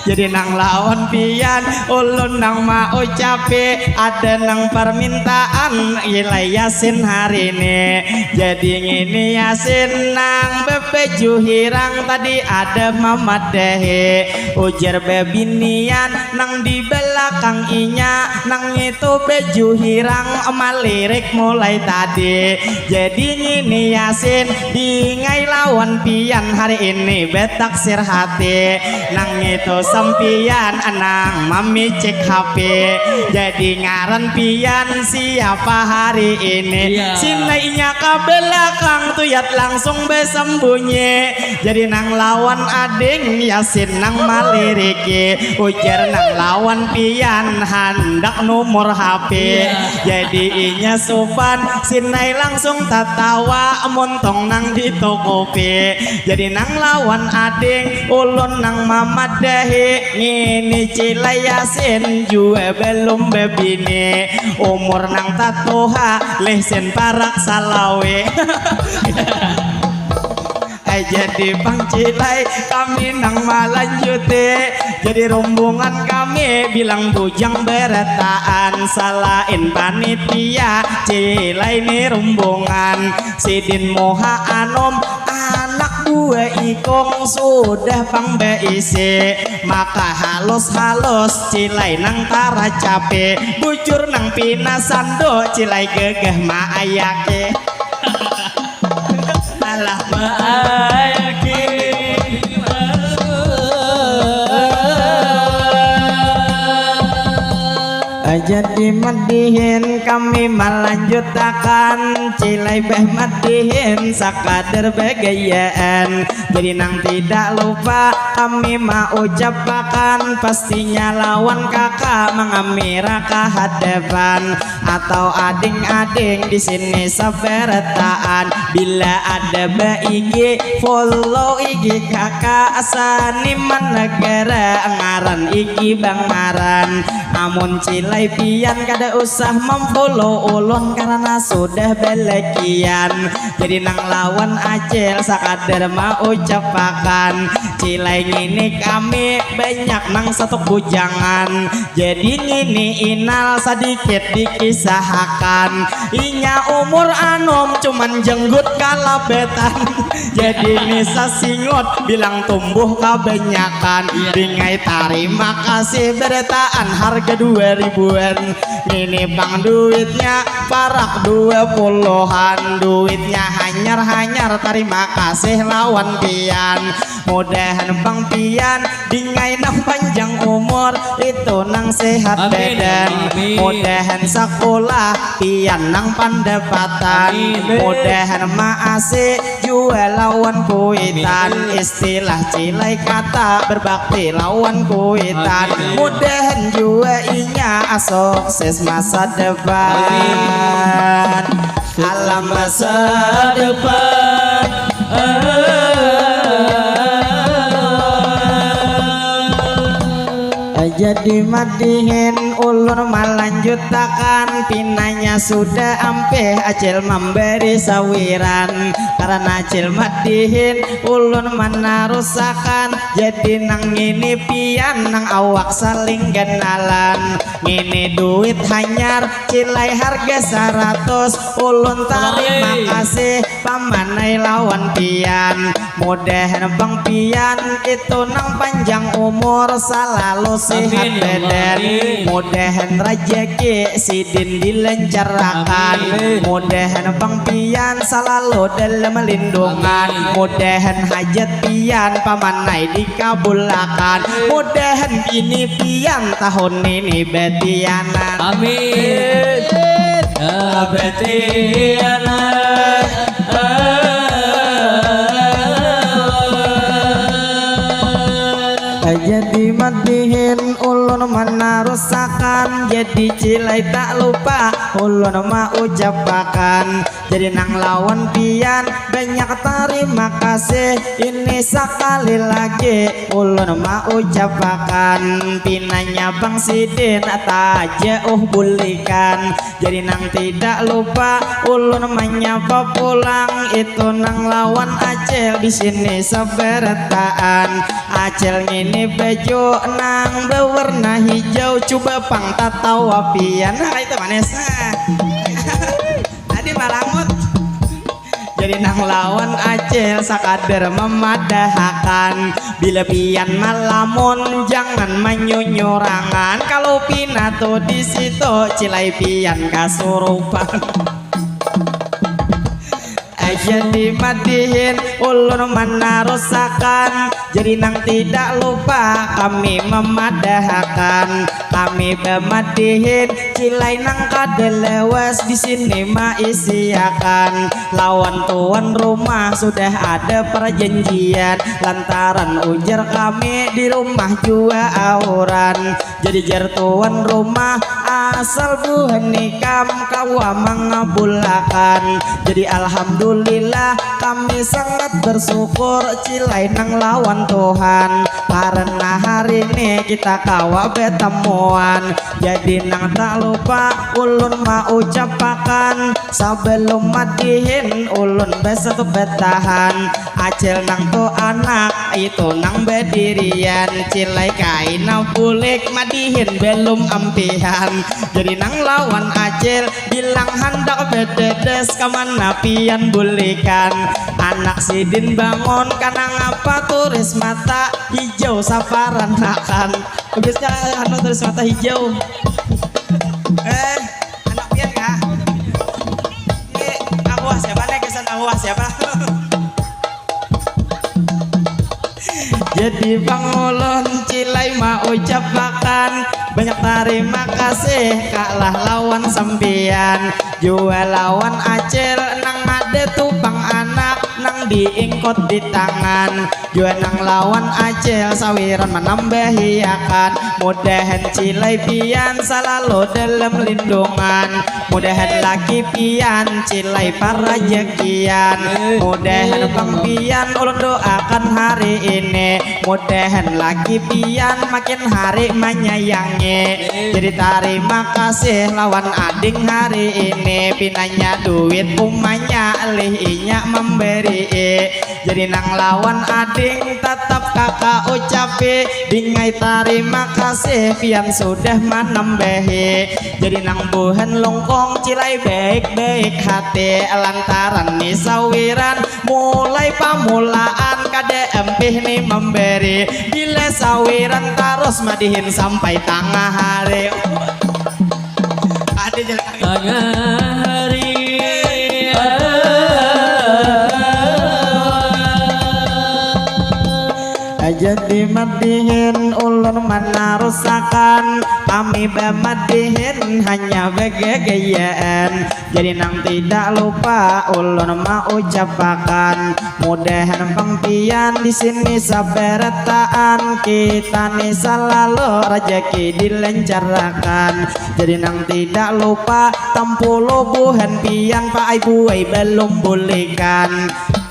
Jadi nang lawan pian ulun nang mau ucapi ada nang permintaan ilai Yasin hari ini. Jadi ngini Yasin nang bebeju hirang tadi ada Mamad Dehe ujar bebinian nang di belakang inya nang itu beju hirang malirik mulai tadi. Jadi ngini Yasin dingai lawan pian hari ini betaksir hati nang itu sampian anang mami cek HP. Jadi ngaran pian siapa hari ini sinainya ke belakang tuyat langsung besembunyi. Jadi nang lawan ading Yasin nang maliriki ujar nang lawan pian hendak nomor HP. Jadi inya sopan sinai langsung tatawa montong nang di tokopi. Jadi nang lawan ading ulun nang Mamad Dehe ngini cilai Yasin jua belum bebini umur nang tatuha lesen parak salawe. Jadi bang cilai kami nang malanjuti. Jadi rombongan kami bilang bujang beretaan salain panitia cilai ini rombongan Sidin Moha Anom anak dua ikong sudah pang beisi. Maka halus-halus cilai nang tara cape bujur nang pinasando cilai gegah maayake. Alah maayake. Jadi madihin kami melanjutakan cilai beh madihin sakader begayaan. Jadi nang tidak lupa kami mau ucapkan pastinya lawan kakak mengamira ke hadapan atau ading-ading di sini sabertaan. Bila ada IG follow IG kakak Saniman Negara ngaran IG Bang Maran. Namun cilai pian kada usah memfollow ulun karena sudah belekian. Jadi nang lawan acel sakadar mau ucapakan cilai ngini kami banyak nang satu bujangan. Jadi ngini inal sedikit dikisahkan. Inya umur anom cuman jenggut kalabetan. Jadi nisa singot bilang tumbuh kebanyakan. Bingai terima kasih bertaan harga 2000-an. Ini bang duitnya parak 20-an. Duitnya hanyar-hanyar terima kasih lawan pian. Mudahan bang pian dingai nang panjang umur itu nang sehat badan. Mudahan sekolah pian nang pendapatan. Mudahan maase jual lawan kuitan. Istilah cilai kata berbakti lawan kuitan. Mudahan jua inya sukses masa depan. Alam masa depan. Jadi madihin ulur melanjutakan pinanya sudah ampe acil memberi sawiran. Karena acil madihin ulur menarusakan. Jadi nang ini pian nang awak saling kenalan. Ini duit hanyar cilai harga 100. Ulun terima kasih pamanai lawan pian. Mudahan bang pian itu nang panjang umur selalu sehat badan. Mudahan rejeki sidin dilancarkan. Mudahan bang pian selalu dalam lindungan. Mudahan hajat pian pamanai dikabulkan. Mudahan ini pian tahun ini betianan.
Amin. Betianan.
Jadi madihin ulun menarusakan. Jadi cilai tak lupa ulun mau ucapakan. Jadi nang lawan pian banyak terima kasih. Ini sekali lagi ulun mau ucapakan. Pinanya bang sidin aja bulikan. Jadi nang tidak lupa ulun menyapa pulang. Itu nang lawan acel di sini sabarataan. Acel ini baju nang berwarna hijau. Coba pang tatawa pian. Nah itu manis. Tadi malamut. Jadi nang lawan acel sakadar memadahakan. Bila pian malamun jangan menyunyurangan. Kalau pinato di situ cilai pian kasurupan. Jadi madihin ulun menarusakan. Jadi nang tidak lupa kami memadahkan. Kami bemadihin cilai nang kadelewas di sini maisiakan. Lawan tuan rumah sudah ada perjanjian. Lantaran ujar kami di rumah jua auran. Jadi jar tuan rumah asal buhan nikam kawa mengabulakan. Jadi alhamdulillah kami sangat bersyukur cilai nang lawan Tuhan. Karena hari ini kita kawa betemuan. Jadi nang tak lupa ulun mau ucapakan. Sebelum madihin ulun besok betahan. Acil nang tu anak itu nang bedirian. Cilai kain bulik madihin belum ampihan. Jadi nang lawan acil bilang hendak bededes kemana pian bulikan. Anak sidin bangun karena ngapa turis mata hijau safaran akan. Habisnya anu turis mata hijau. Anak pian kah? Ini awas siapa nih kesan awas siapa? Jadi bang ulun cilai mau ucapakan banyak terima kasih kalah lawan sampian jual lawan acil nang ada tupang anak nang diingkot di tangan jual nang lawan acil sawiran menambahiakan mudahan cilai pian selalu dalam lindungan mudahan laki pian cilai para jekian mudahan bang pian ulun doakan hari ini mudahan laki pian makin hari menyayangi jadi terima kasih lawan ading hari ini pinanya duit umanya lihinya memberi jadi nang lawan ading tetap kakak ucapi dingai terima kasih pian sudah menambahi jadi nang buhan longkong cilai baik-baik hati lantaran nih sawiran mulai pamulaan kade empih nih memberi bila sawiran terus madihin sampai tengah hari ada jalan
tengah hari
jadi madihin ulun mana rusakan kami bemadihin hanya begegayaan jadi nang tidak lupa ulun mau ucapakan mudahan pengpian di sini saberetaan kita nih selalu rezeki dilancarkan jadi nang tidak lupa tempulu buhan pian pak ibu belum bolehkan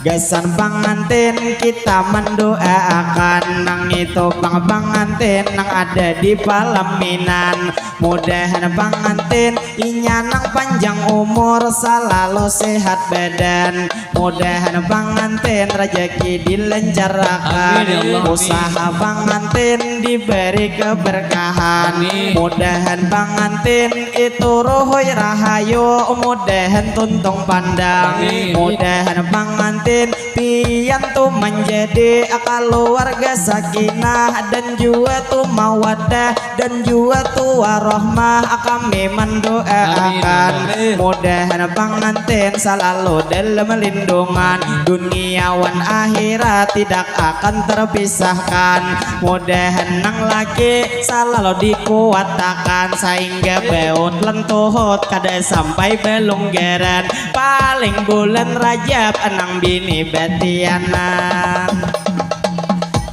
gasan pengantin kita mendoakan nang itu bang pengantin nang ada di pelaminan mudahan pengantin inya nang panjang umur selalu sehat badan mudahan pengantin rezeki dilancarkan usaha pengantin diberi keberkahan mudahan pengantin itu rohoi rahayu mudahan tuntung pandang mudahan pengantin pian tuh menjadi keluarga sakinah dan juga tuh mawadah dan juga tuh warohmah kami mendoakan mudahan pengantin selalu dalam lindungan duniawan akhirat tidak akan terpisahkan mudahan nang laki selalu dikuatakan sehingga beut lentuhut kada sampai belunggeran paling bulan Rajab enang bini betianan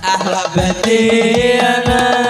ahlak betianan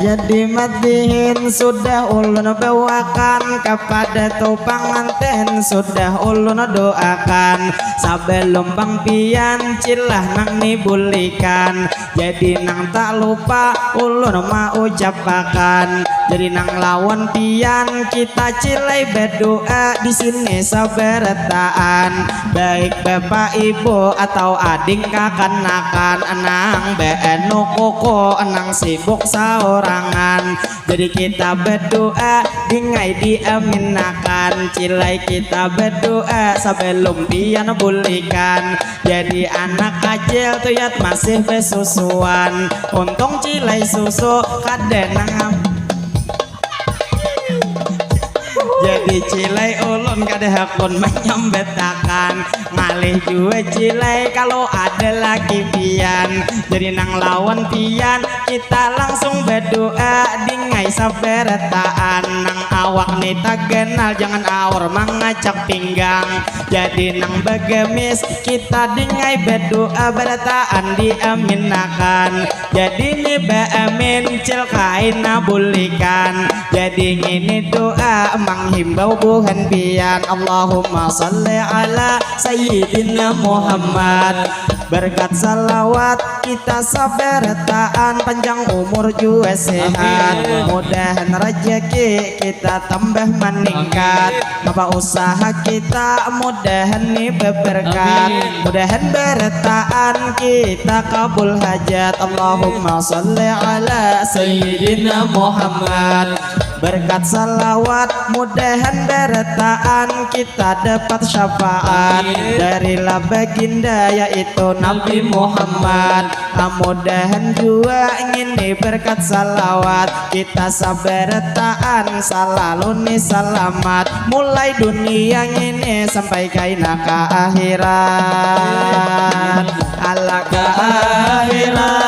jadi madihin sudah ulun bawakan kepada tu pengantin sudah ulun doakan sebelum bang pian cilah nang nibulikan jadi nang tak lupa ulun mau ucapakan jadi nang lawan pian kita cilai berdoa di sini saberetaan baik bapak ibu atau ading kakanakan enang beno koko enang sibuk saurangan jadi kita berdoa dingai diaminakan cilai kita berdoa sebelum pian bulikan jadi anak kecil tuyat masih besusuan untung cilai susu kadenang jadi cilai ulun kada hakun menyambetakan ngalih jua cilai kalau ada lagi pian jadi nang lawan pian kita langsung berdoa dingai saberetaan nang awak nih tak kenal jangan awur mengacak pinggang jadi nang begemis kita dingai berdoa beretaan diaminakan jadi nih beamin cil kain nabulikan jadi ini doa menghimbau buhan pian Allahumma salli ala Sayyidina Muhammad berkat salawat kita saberetaan panjang umur juga sehat mudahan rezeki kita tambah meningkat apa usaha kita mudahan nih berberkat mudahan beretaan kita kabul hajat Allahumma salli ala Sayyidina Muhammad berkat salawat mudahan bertaan kita dapat syafaat dari baginda yaitu Nabi Muhammad. Mudahan juga ini berkat salawat kita sabertaan selalu nih selamat mulai dunia ini sampai kaina ke akhirat. Allah ke akhirat.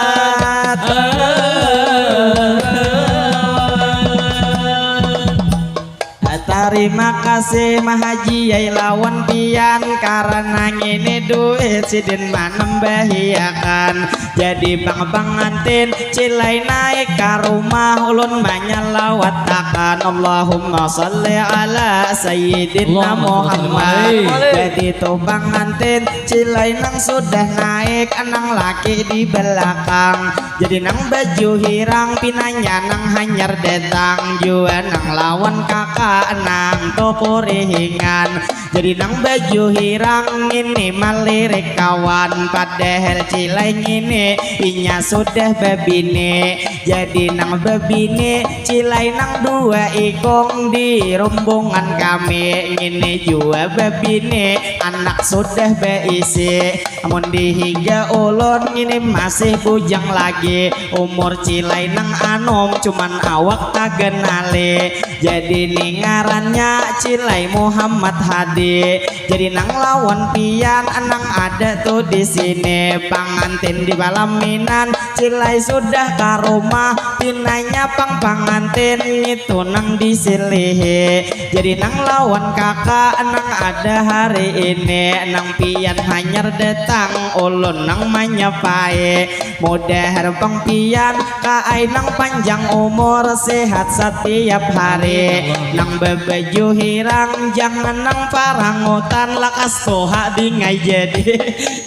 Terima kasih Mahaji Yai lawan pian karena ini duit sidin manambahiakan jadi bang ngantin cilai naik ke rumah ulun manyalawatakan Allahumma salli ala sayyidina Muhammad. Jadi tuh bang ngantin cilai nang sudah naik anang laki di belakang jadi nang baju hirang pinanya nang hanyar detang jua nang lawan kakak nang toko rehingan jadi nang baju hirang ini malirik kawan padahal cilai ini inya sudah babine jadi nang babine cilai nang dua ikong di rombongan kami ini jua babine anak sudah beisi amun dihiga ulun ini masih bujang lagi umur cilai nang anom cuman awak tagenale jadi ningarannya cilai Muhammad Hadi jadi nang lawan pian anang ada tuh di sini pangantin di balaminan cilai sudah ke rumah pinanya pangantin itu nang disilihi jadi nang lawan kakak nang ada hari ini nang pian hanyar datang ulun nang manyapai mudah pang pian kaai nang panjang umur sehat setiap hari nang bebaju hirang jangan nang parangutan lakas toha dingai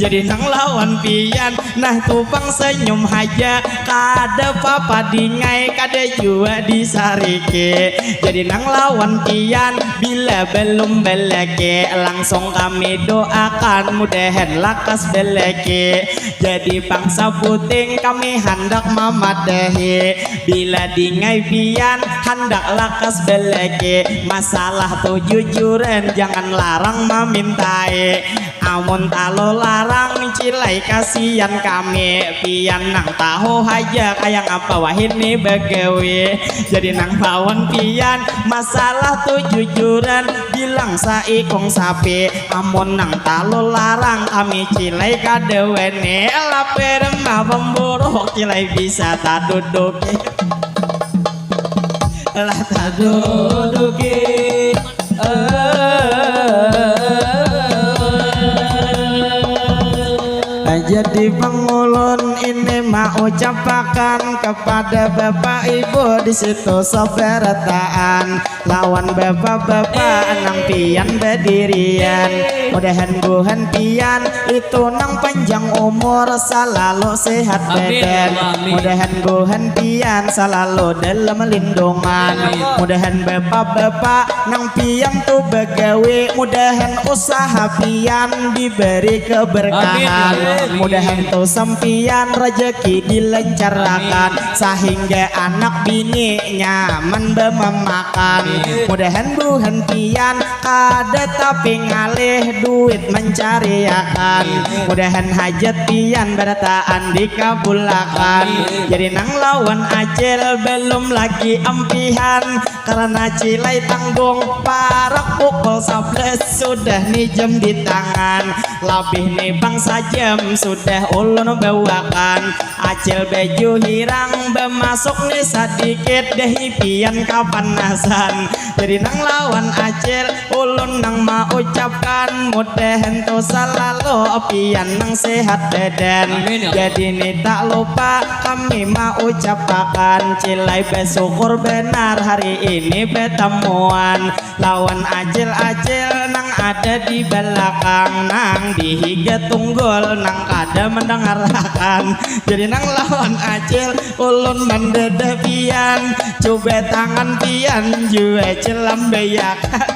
jadi nang lawan pian nah tupang senyum haja kada papa dingai kada jua disarike jadi nang lawan pian bila belum beleke langsung kami doakan mudahan lakas beleke jadi bangsa puting kami hendak mamadahi bila dingai pian hendak lakas beleke masalah tuh jujuran jangan larang memintai amun talo larang cilai kasihan kami pian nang tahu haja kayak apa wah ini begawe jadi nang lawan pian masalah tuh jujuran bilang saikong sapi amun nang talo larang kami cilai kadewene laper mah pemburuk cilai bisa tak duduki lah tak duduki jadi pengulun ini mau ucapkan kepada bapak ibu di situ soberataan lawan bapak-bapak nang pian berdirian mudahan buhan pian itu nang panjang umur selalu sehat badan mudahan buhan pian selalu dalam lindungan mudahan bapak-bapak nang pian tuh begawe mudahan usaha pian diberi keberkahan mudahan tuh sampian rezeki dilancarkan sehingga anak bini nyaman memakan mudahan buhan pian kada tapi ngalih duit mencariakan mudahan hajat pian berataan dikabulakan jadi nang lawan acil belum lagi ampihan karena cilai tanggung para pukul 11 sudah nih jam di tangan lebih nih bangsa jam sudah ulun bawakan acil baju hirang bermasuk nih sedikit deh pian kapanasan jadi nang lawan acil ulun nang mau ucapkan mudahan tuh selalu pian nang sehat badan jadi nih tak lupa kami mau ucapkan cilai bersyukur benar hari ini bertemuan lawan acil-acil nang ada di belakang nang dihiga tunggul nang kada mendengarkan jadi nang lawan acil ulun mendadah pian coba tangan pian juga celam bayakan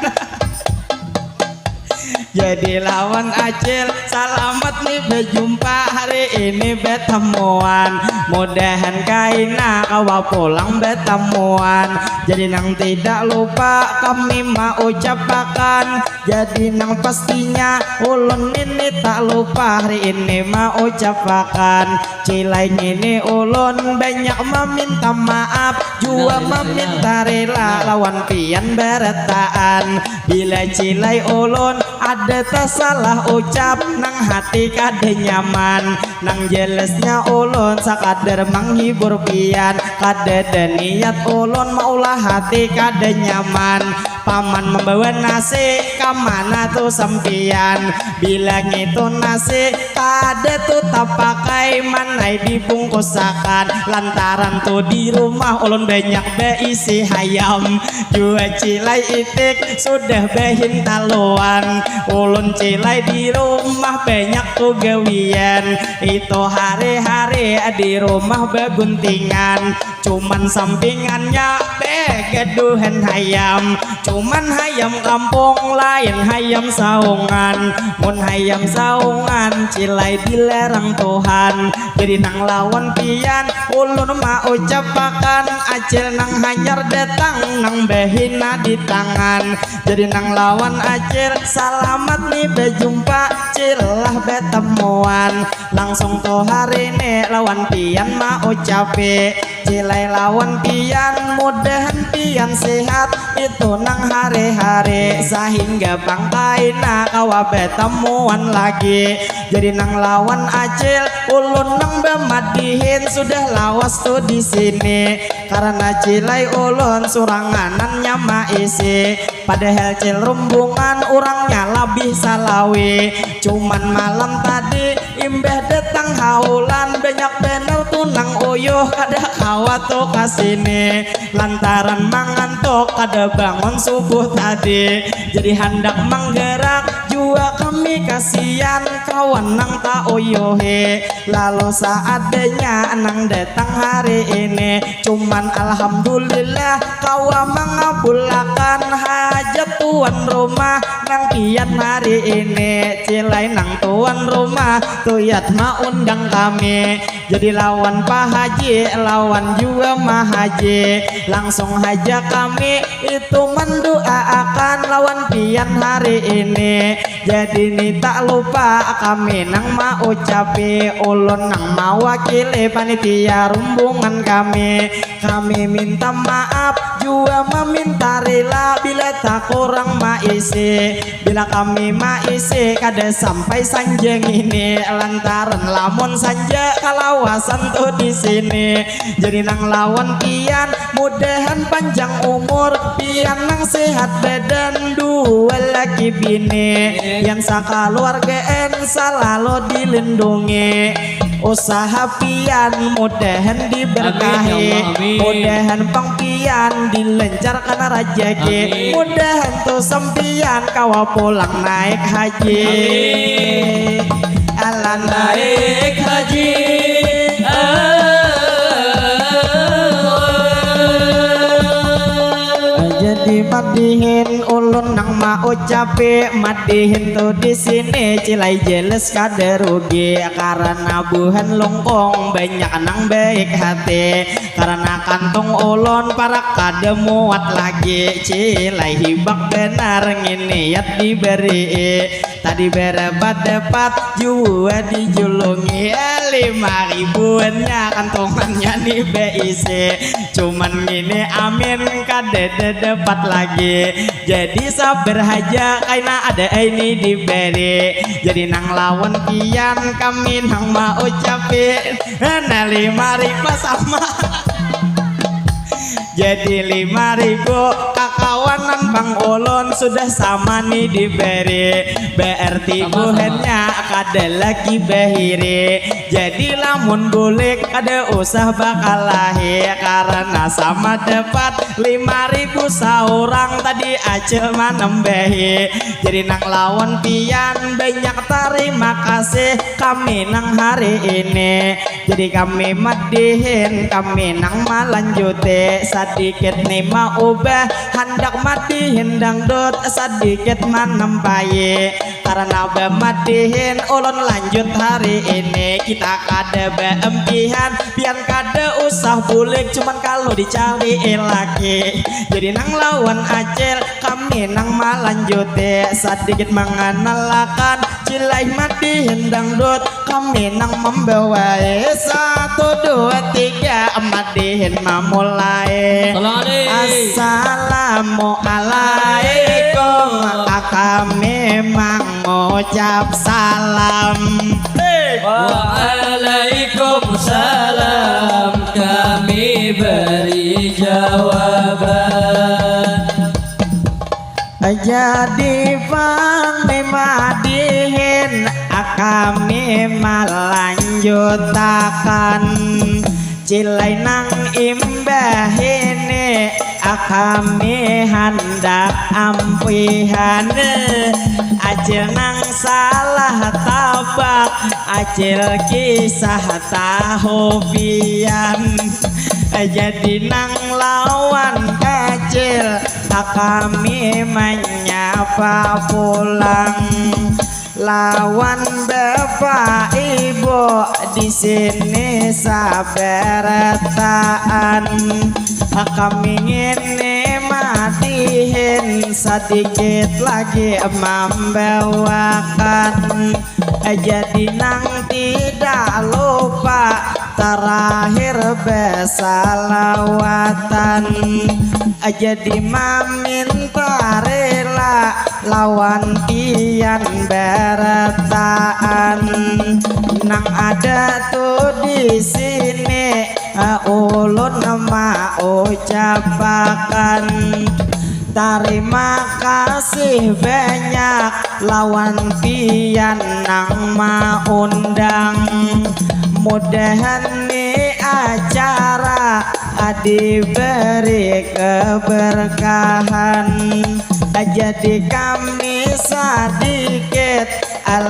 jadi lawan acil selamat nih berjumpa hari ini bertemuan mudahan kaina kawa pulang bertemuan. Jadi nang tidak lupa kami mau ucapkan, jadi nang pastinya ulun ini tak lupa hari ini mau ucapkan. Cilai ini ulun banyak meminta maaf, jua meminta rela lawan pian beretaan. Bila cilai ulun ada tersalah ucap, nang hati kada nyaman, nang jelasnya ulun sakadar menghibur pian. Kada ada niat ulun maulah hati kada nyaman. Paman membawa nasi kamana tuh sempian, bilang itu nasi kada tuh tak pakai manai dibungkusakan. Lantaran tuh di rumah ulun banyak beisi hayam, jua cilai itik sudah behin taluan. Ulun cilai di rumah banyak tuh gawian, itu hari-hari di rumah beguntingan. Cuman sampingannya begeduhan hayam, cuman hayam kampung lain hayam saungan. Mun hayam saungan cilai dilarang Tuhan, jadi nang lawan pian ulun mau ucapakan. Acil nang hanyar datang nang behina di tangan, jadi nang lawan acil selamat nih berjumpa cilah betemuan. Langsung tuh hari ini lawan pian mau ucape, cilai lawan pian mudahan pian sehat itu nang hari-hari, sehingga bangkaina kawa betemuan lagi. Jadi nang lawan acil ulun nang bemadihin sudah lawas tuh di sini, karena cilai ulun suranganannya maisi. Padahal cil rumbungan orangnya lebih salawi, cuman malam tadi imbah datang haulan banyak bener tunang uyuh kada kawa tuh kasini. Lantaran mangantuk kada bangun subuh tadi, jadi hendak menggerak jua kami kasihan kawan nang tak uyuhi. Lalu seadanya nang datang hari ini, cuman alhamdulillah kawa mengabulkan hajat tuan rumah nang pian hari ini. Cilai nang tuan rumah tuyat ma undang kami, jadi lawan Pak Haji lawan juga Mah Haji. Langsung haja kami itu mendoakan lawan pian hari ini. Jadi ni tak lupa kami nang mau ucapi, ulun nang mewakili panitia rumbungan kami. Kami minta maaf juga meminta rela bila tak kurang maisi, bila kami maisi kada sampai sanjeng ini. Lantaran lamun sanja kalawasan tuh di sini, jadi nang lawan pian mudahan panjang umur, pian nang sehat badan dua lagi bini, yang sakaluargaan selalu dilindungi. Usaha pian mudahan diberkahi, mudahan pang pian dilancarkan rajaki, mudahan tuh sempian kawa pulang naik haji. Ala naik haji, jadi madihin ulun nang mau ucapi, madihin tuh di sini cilai jelas kada rugi, karena buhan longkong banyak nang baik hati, karena kantong ulun para kada muat lagi. Cilai hibak benar nginiat diberi, tadi berebat dapat jua dijulungi 5.000-nya kantongannya nih BIC, cuman gini amin kada dapat lagi. Jadi sabar aja karena ada ini diberi, jadi nang lawan pian kami nang mau ucapin nah 5.000 sama jadi 5.000 kakawanan Bang Ulun sudah sama nih diberi, berarti buhannya kada lagi bahiri. Jadi lamun bulik kada usah bakal lahir, karena sama dapat 5.000 seorang tadi acil manembehi. Jadi nang lawan pian banyak terima kasih kami nang hari ini, jadi kami madihin kami nang malanjute. Sedikit nih mau ubah hendak madihin dangdut sedikit manempai, karena bemadihin ulun lanjut hari ini. Kita kada beempihan pian kada usah bulik, cuman kalau dicari lagi jadi nang lawan acil kami nang malanjute sedikit mengenalkan cilai madihin dangdut kami nang membawa 1, 2, 3 madihin memulai. Assalamualaikum kami mengucap salam.
Waalaikumsalam kami beri jawaban.
Jadi madihin kami melanjutakan cilai nang imbah ini kami hendak ampihan acil nang salah tabak acil kisah tahu pian jadi nang lawan kecil kami menyapa pulang lawan bapak ibu di sini saberetaan kami ingin matihin sedikit lagi membawakan jadi nang tidak lupa terakhir besalawatan jadi meminta rela lawan pian beretaan nang ada tuh di sini ulun nama ucapakan terima kasih banyak lawan pian nang maundang mudahan nih acara diberi keberkahan jadi kami sedikit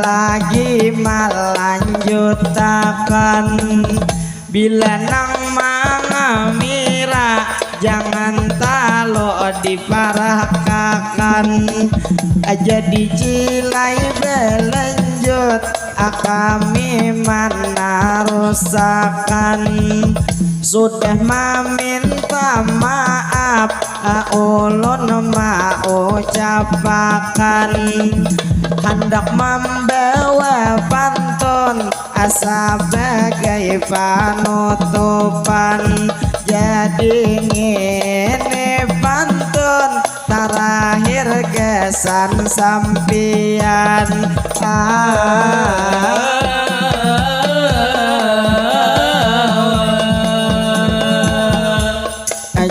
lagi melanjutkan bila nang mangamira jangan talo diparahkan jadi cilai belanjut kami menarusakan sudah meminta maaf ulun mau ucapakan hendak membawa pantun sebagai penutupan jadi ngene pantun terakhir kesan sampian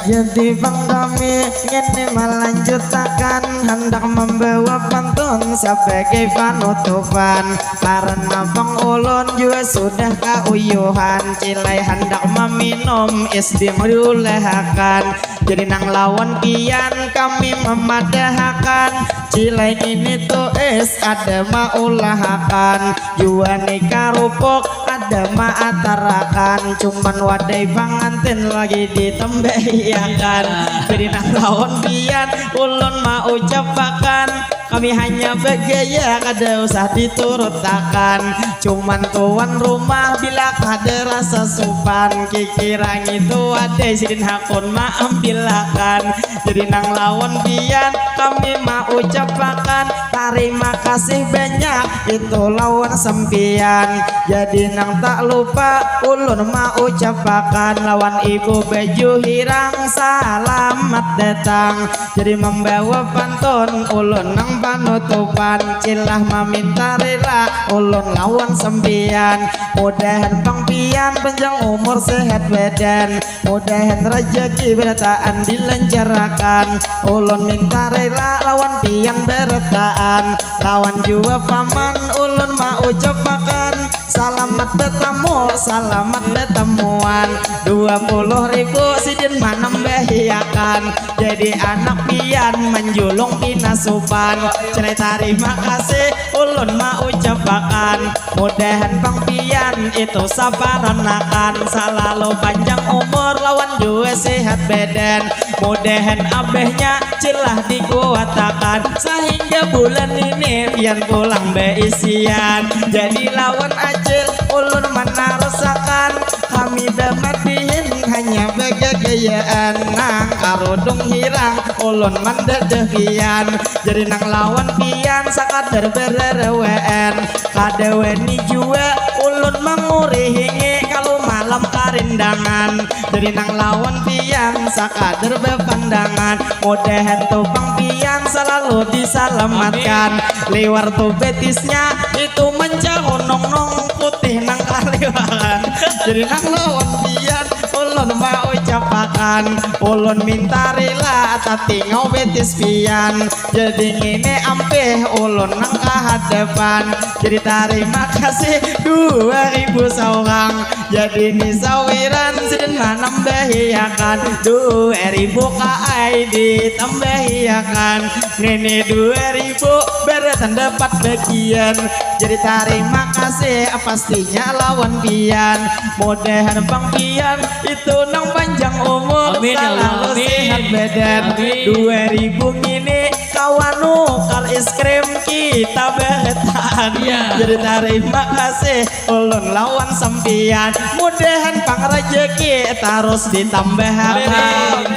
jadi bang kami ingin melanjutkan hendak membawa pantun sebagai penutupan karena bang ulun juga sudah keuyuhan cilai hendak meminum es dimulakan jadi nang lawan pian kami memadahkan cilai ini tuh es ada maulahakan jua nikah rupuk ada maatarakan cuman wadai pangantin lagi ditembahiakan jadi nang lawan pian ulun mau ucapakan kami hanya bergaya kada usah diturutakan cuman tuan rumah bila kada rasa supan kikirang itu ada sidin hakun maambilakan jadi nang lawan pian kami mau ucapakan terima kasih banyak itu lawan sempian jadi nang tak lupa ulun mau ucapakan lawan ibu baju hirang selamat datang jadi membawa pantun ulun nang panutupan cilah meminta rela ulun lawan sempian mudahan bang pian panjang umur sehat badan mudahan rezeki bertaan dilancarkan ulun minta rela lawan pian bertaan lawan jua paman ulun mau ucapakan selamat bertemu, selamat bertemuan. 20.000 sidin menambahiakan. Jadi anak pian menjulung pinasupan. Cerita terima kasih ulun mau ucapakan. Mudahan bang pian itu sabaran akan selalu panjang umur lawan juga sehat badan. Mudahan abehnya celah dikuatakan sehingga bulan ini pian pulang beisian. Jadi lawan acil ulun mana rasakan kami bermatihin hanya begagayaan nang karudung hirang ulun mandadeh pian. Jadi nang lawan pian sakadar bererewen kadeweni juga ulun mengurihingi kalau malam karindangan. Jadi nang lawan pian sakadar bepandangan. Mudahan tupang pian selalu diselamatkan. Liwar tu betisnya itu mencaunong-nong putih nang kaliwakan. Jadi nang lawan pian ulun mau ucapakan ulun minta rela tapi ngau betis pian. Jadi ngene ampeh ulun nang kahadapan. Jadi terima kasih 2000 seorang. Jadi ni sawiran sidin menambahiakan 2000 KI ditambahiakan. Ngene 2000 beratan dapat bagian. Jadi terima kasih pastinya lawan pian. Mudahan bang pian itu nang panjang umur selalu sehat badan. 2000 ini kawan nukar es krim kita beretan. Jadi terima kasih ulun lawan sampian. Mudahan pang rejeki terus ditambahkan.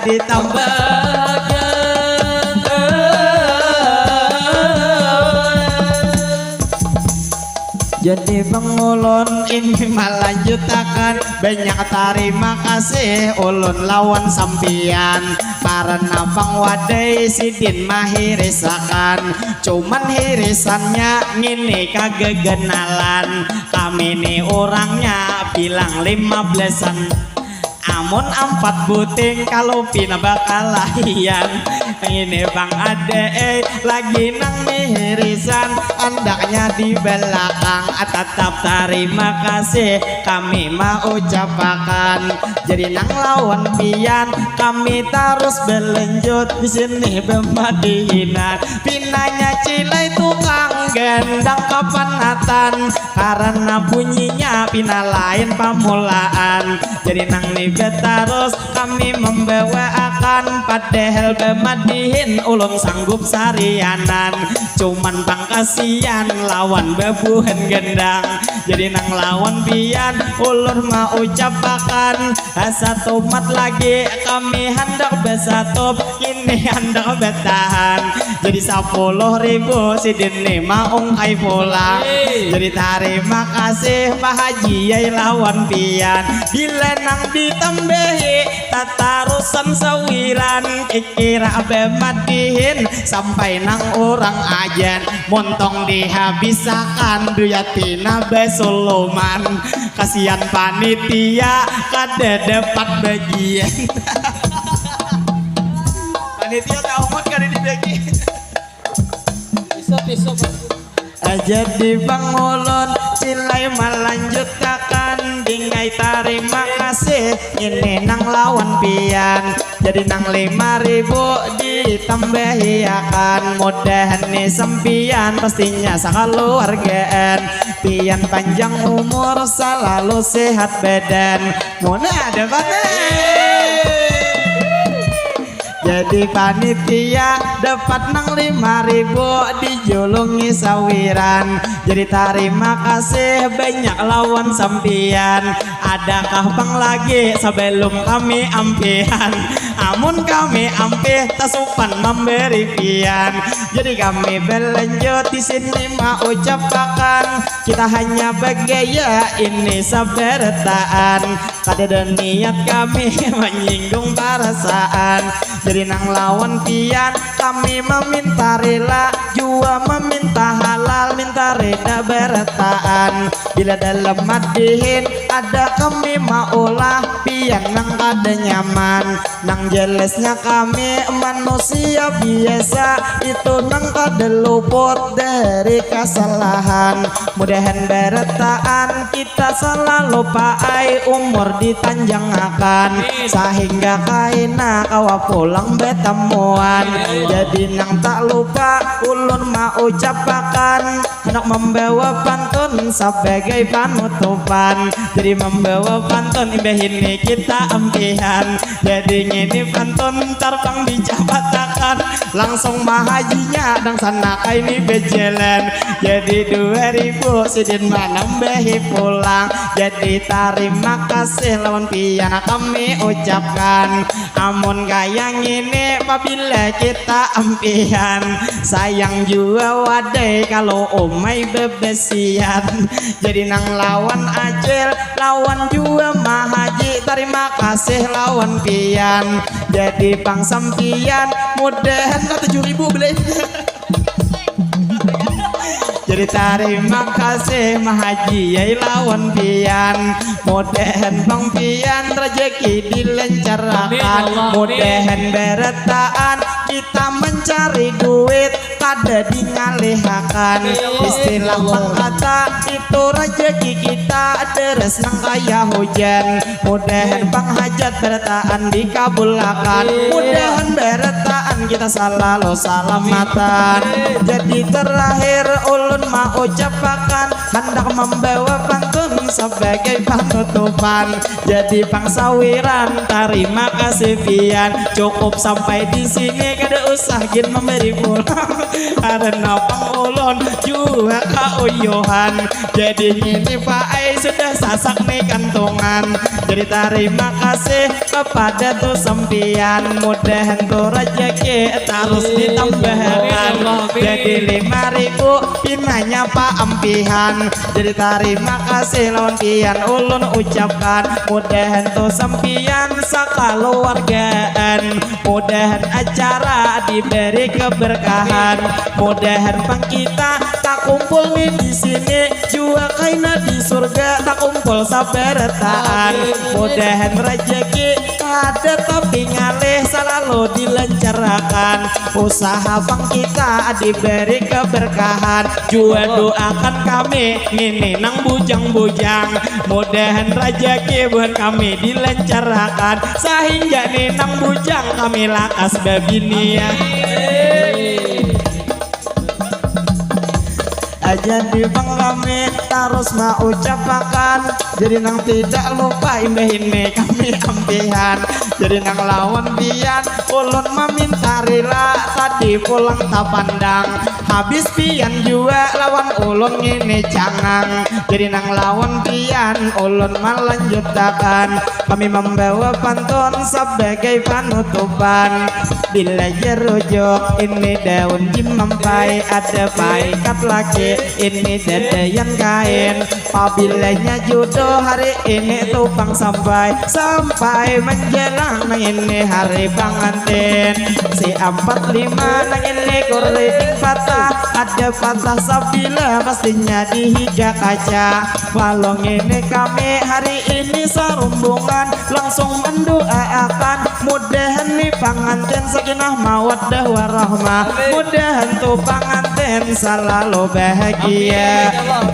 Ditambahkan. Jadi pengulun ini melanjutkan banyak terima kasih ulun lawan sampian. Karena bang wadai sidin mahirisakan. Cuman hirisannya ngini kagak kenalan. Kami nih orangnya bilang 15-an. Amun 4 buting kalau pina bakal lahian. Ini bang ade lagi nang mihirisan andaknya di belakang. Tetap terima kasih kami mau ucapakan. Jadi nang lawan pian kami terus berlanjut di sini bermadinan. Pinanya cilai tukang gendang kepenatan karena bunyinya pina lain pamulaan. Jadi nang terus kami membawakan padahal bemadihin ulun sanggup sarianan. Cuman bang kasihan lawan bebuhan gendang. Jadi nang lawan pian ulun mau ucapakan satu mat lagi kami hendak besatup ini hendak bertahan. Jadi 10.000 sidin maung ai pulang. Jadi terima kasih Pak Haji yai lawan pian. Bila nang ditambahi tatarusan sawiran kira bemadihin sampai nang orang ajan montong dihabisakan duyatina besuluman. Kasihan panitia kada dapat bagian. Panitia tahu mat kada dibagi. Besok jadi bang ulun silai melanjutkan dingai terima kasih ini nang lawan pian. Jadi nang 5.000 ditambahiakan. Mudahan nih sempian pastinya sakaluargaan. Pian panjang umur selalu sehat badan. Mana ada jadi panitia dapat nang 5.000 dijulungi sawiran. Jadi terima kasih banyak lawan sampian. Adakah bang lagi sebelum kami ampian? Amun kami ampih tasupan memberi pian. Jadi kami berlanjut di sini mau ucapakan kita hanya bergaya ini sabertaan. Kada ada niat kami menyinggung perasaan. Jadi nang lawan pian kami meminta rela jua meminta halal. halal minta reda bertaan. Bila dalam madihin ada kami maulah pian nang kada nyaman. Nang jelesnya kami manusia biasa itu nang kada luput dari kesalahan. Mudahan bertaan kita selalu paai umur ditanjangakan sehingga kaina kawa pulang betemuan. Jadi nang tak lupa ulun mau ucapakan hendak membawa pantun sebagai panutupan. Jadi membawa pantun imbah ini kita ampihan. Jadi ini pantun terbang dijabatakan langsung mahajinya dan sana ini bejelan. Jadi 2000 sidin menambahi pulang. Jadi terima kasih lawan pian kami ucapkan. Amun kayang ini apabila kita ampihan. Sayang juga wadai kalau omai bebesian. Jadi nang lawan acil lawan juga mahaji. Terima kasih lawan pian. Jadi pang sampian mudahan 7.000 beli. Jadi terima kasih mahaji yai lawan pian. Mudahan bang pian rezeki dilancarkan. Mudahan bertaan kita mencari duit kada dingalihkan. Istilah kata itu rezeki kita deres nang kaya hujan. Mudahan bang hajat bertaan dikabulkan. Mudahan bertaan kita selalu salamatan. Jadi terakhir ulun mau ucapakan hendak membawa pantun sebagai panutupan. Jadi pangsawiran terima kasih pian. Cukup sampai di sini kada usah gin memberi pulang karena pangulun juga kauyuhan. Jadi ini Pak Ai sudah sasak nih kantongan. Jadi terima kasih kepada tuh sempian. Mudahan tuh rezeki terus ditambahkan. Jadi 5.000 pinanya Pak ampihan. Jadi terima kasih lawan pian ulun ucapkan. Mudahan tuh sempian sakaluargaan. Mudahan acara diberi keberkahan. Mudahan pang kita tak kumpul nih di sini juga kaina di surga tak kumpul sabertaan. Mudahan rezeki ada tapi ngalih selalu dilancarkan. Usaha bang kita diberi keberkahan. Jua doakan kami ini nang bujang-bujang. Mudahan rezeki buat kami dilancarkan sehingga nih nang bujang kami lakas babinia. Jadi bang kami terus mau ucapakan. Jadi nang tidak lupa imbah ini kami ampihan. Jadi nang lawan pian ulun meminta rela tadi pulang tak pandang. Habis pian juga lawan ulun ini jangan. Jadi nang lawan pian ulun melanjutkan. Kami membawa pantun sebagai panutupan. Bila jerujuk ini daun jim mempai ada paikat laki ini dadayan kain. Pabilanya jodoh hari ini tupang sampai menjelang nang ini hari pengantin. Si 45 nang ini kuriting patah. Ada patah sabila pastinya dihiga kaca. Walau ini kami hari ini serumbungan langsung mendoakan. Mudahan nih pengantin sakinah mawaddah warahmah. Mudahan tuh pengantin selalu bahagia.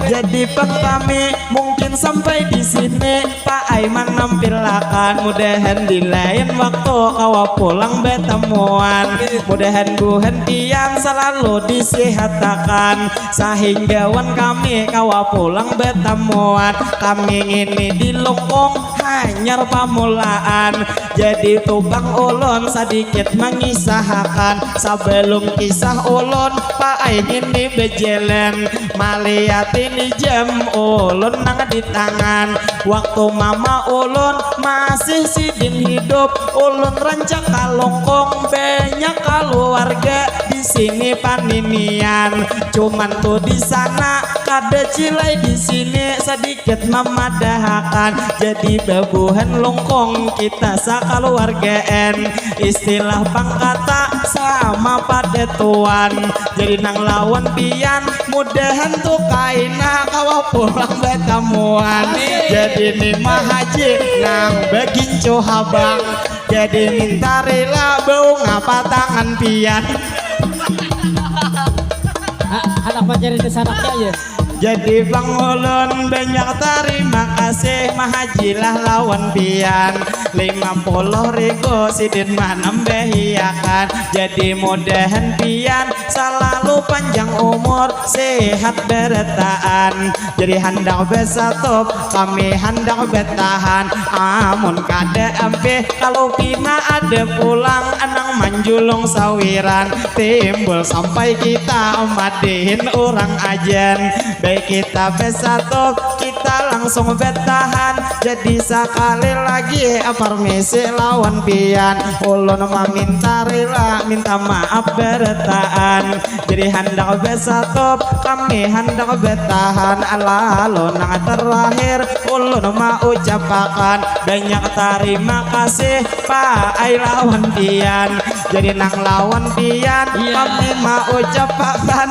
Jadi pang kami mungkin sampai di sini Pak Aiman nampilkan. Mudahan di lain waktu kawa pulang betemuan. Mudahan buhan pian selalu disehatakan sehingga wan kami kawa pulang betemuan. Kami ini di Lungkung hanyar pamulaan. Jadi tubang ulun sedikit mengisahkan sebelum kisah ulun Pak Ai ini bejelan. Malihat ini jam ulun nang di tangan. Waktu mama ulun masih sidin hidup ulun rancak kalongkong banyak keluarga di sini paninian. Cuman tuh di sana kada cilai di sini sedikit memadahkan. Jadi bebuhan longkong kita sakaluargaan. istilah pangkata sama pada tuan jadi nang lawan pian mudahan tuh kaina kawa pulang betamuan jadi nih haji nang beginco habang jadi minta rela bau ngapa tangan pian
anak pacarin di sanaknya ya.
jadi Bang Ulun banyak terima kasih mahajilah lawan pian 50 ribu sidin manambehiakan jadi mudahan pian selalu panjang umur sehat bertahan jadi hendak besatop kami hendak bertahan amun kada ampe kalau pina ada pulang anang manjulung sawiran timbul sampai kita madihin orang ajan baik kita besatop kita langsung bertahan jadi sekali lagi permisi lawan pian ulun meminta rela minta maaf bertahan jadi hendak besatop kami hendak bertahan lalu nang terakhir ulun mau ucapakan banyak terima kasih Pak ai lawan pian jadi nang lawan pian kami mau ucapakan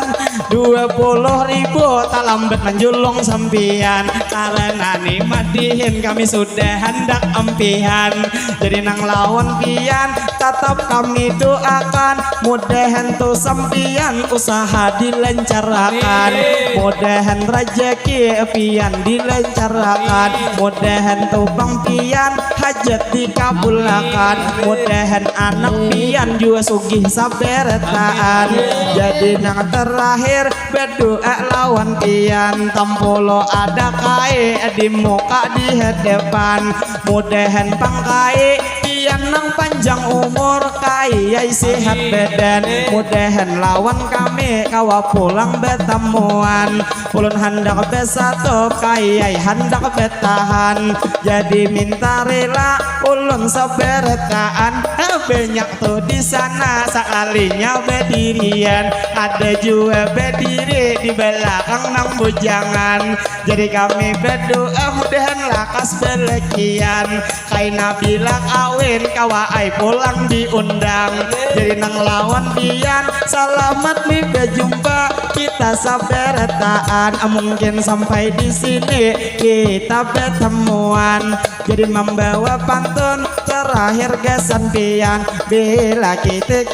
20 ribu lambat menjulung sampian karena nih madihin kami sudah hendak empian jadi nang lawan pian tetap kami doakan mudahan tuh sampian usaha dilancarkan mudahan rezeki pian dilancarkan mudahan tuh bang pian hajat dikabulkan mudahan anak pian juga sugih sabertaan jadi nang terakhir berdoa lawan pian tampolo ada kai di muka di hadapan mudahan pangkai pian nang panjang umur kaya sehat badan mudahan lawan kami kawa pulang bertemuan ulun hendak besatop kaya hendak bertahan jadi minta rela ulun sabertaan banyak tuh di sana sekalinya berdirian ada juga berdiri di belakang nang bujangan jadi kami berdoa mudahan lakas belekian kaina bilang awin kawai pulang diundang jadi nang lawan pian selamat nih berjumpa kita sabertaan mungkin sampai di sini kita bertemuan jadi membawa pantun terakhir gesan pian bila kita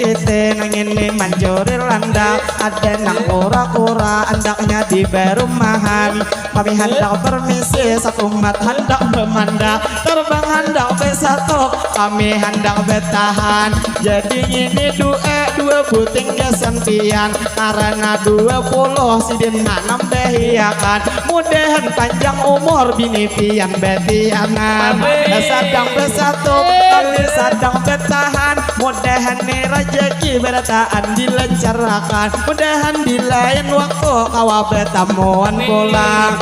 nang ini manjuri landak ada nang kura-kura andaknya di berumahan kami hendak permisi satu umat hendak bermandak terbang hendak besatu kami hendak bertahan jadi ini dua buting gesan pian karena 20 sidin nanam behiakan mudahan panjang umur bini pian betiangan sedang bersatu kami sedang bertahan mudahan nih rezeki bertahan dilancarkan mudahan di lain waktu kawa bertemuan pulang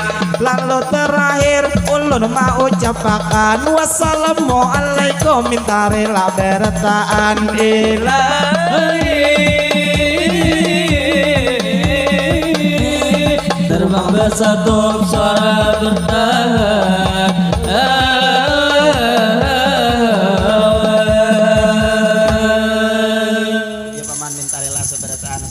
lalu terakhir ulun mau ucapakan wassalamualaikum minta rela bertahan ilahi
terbang bersatu suara bertahan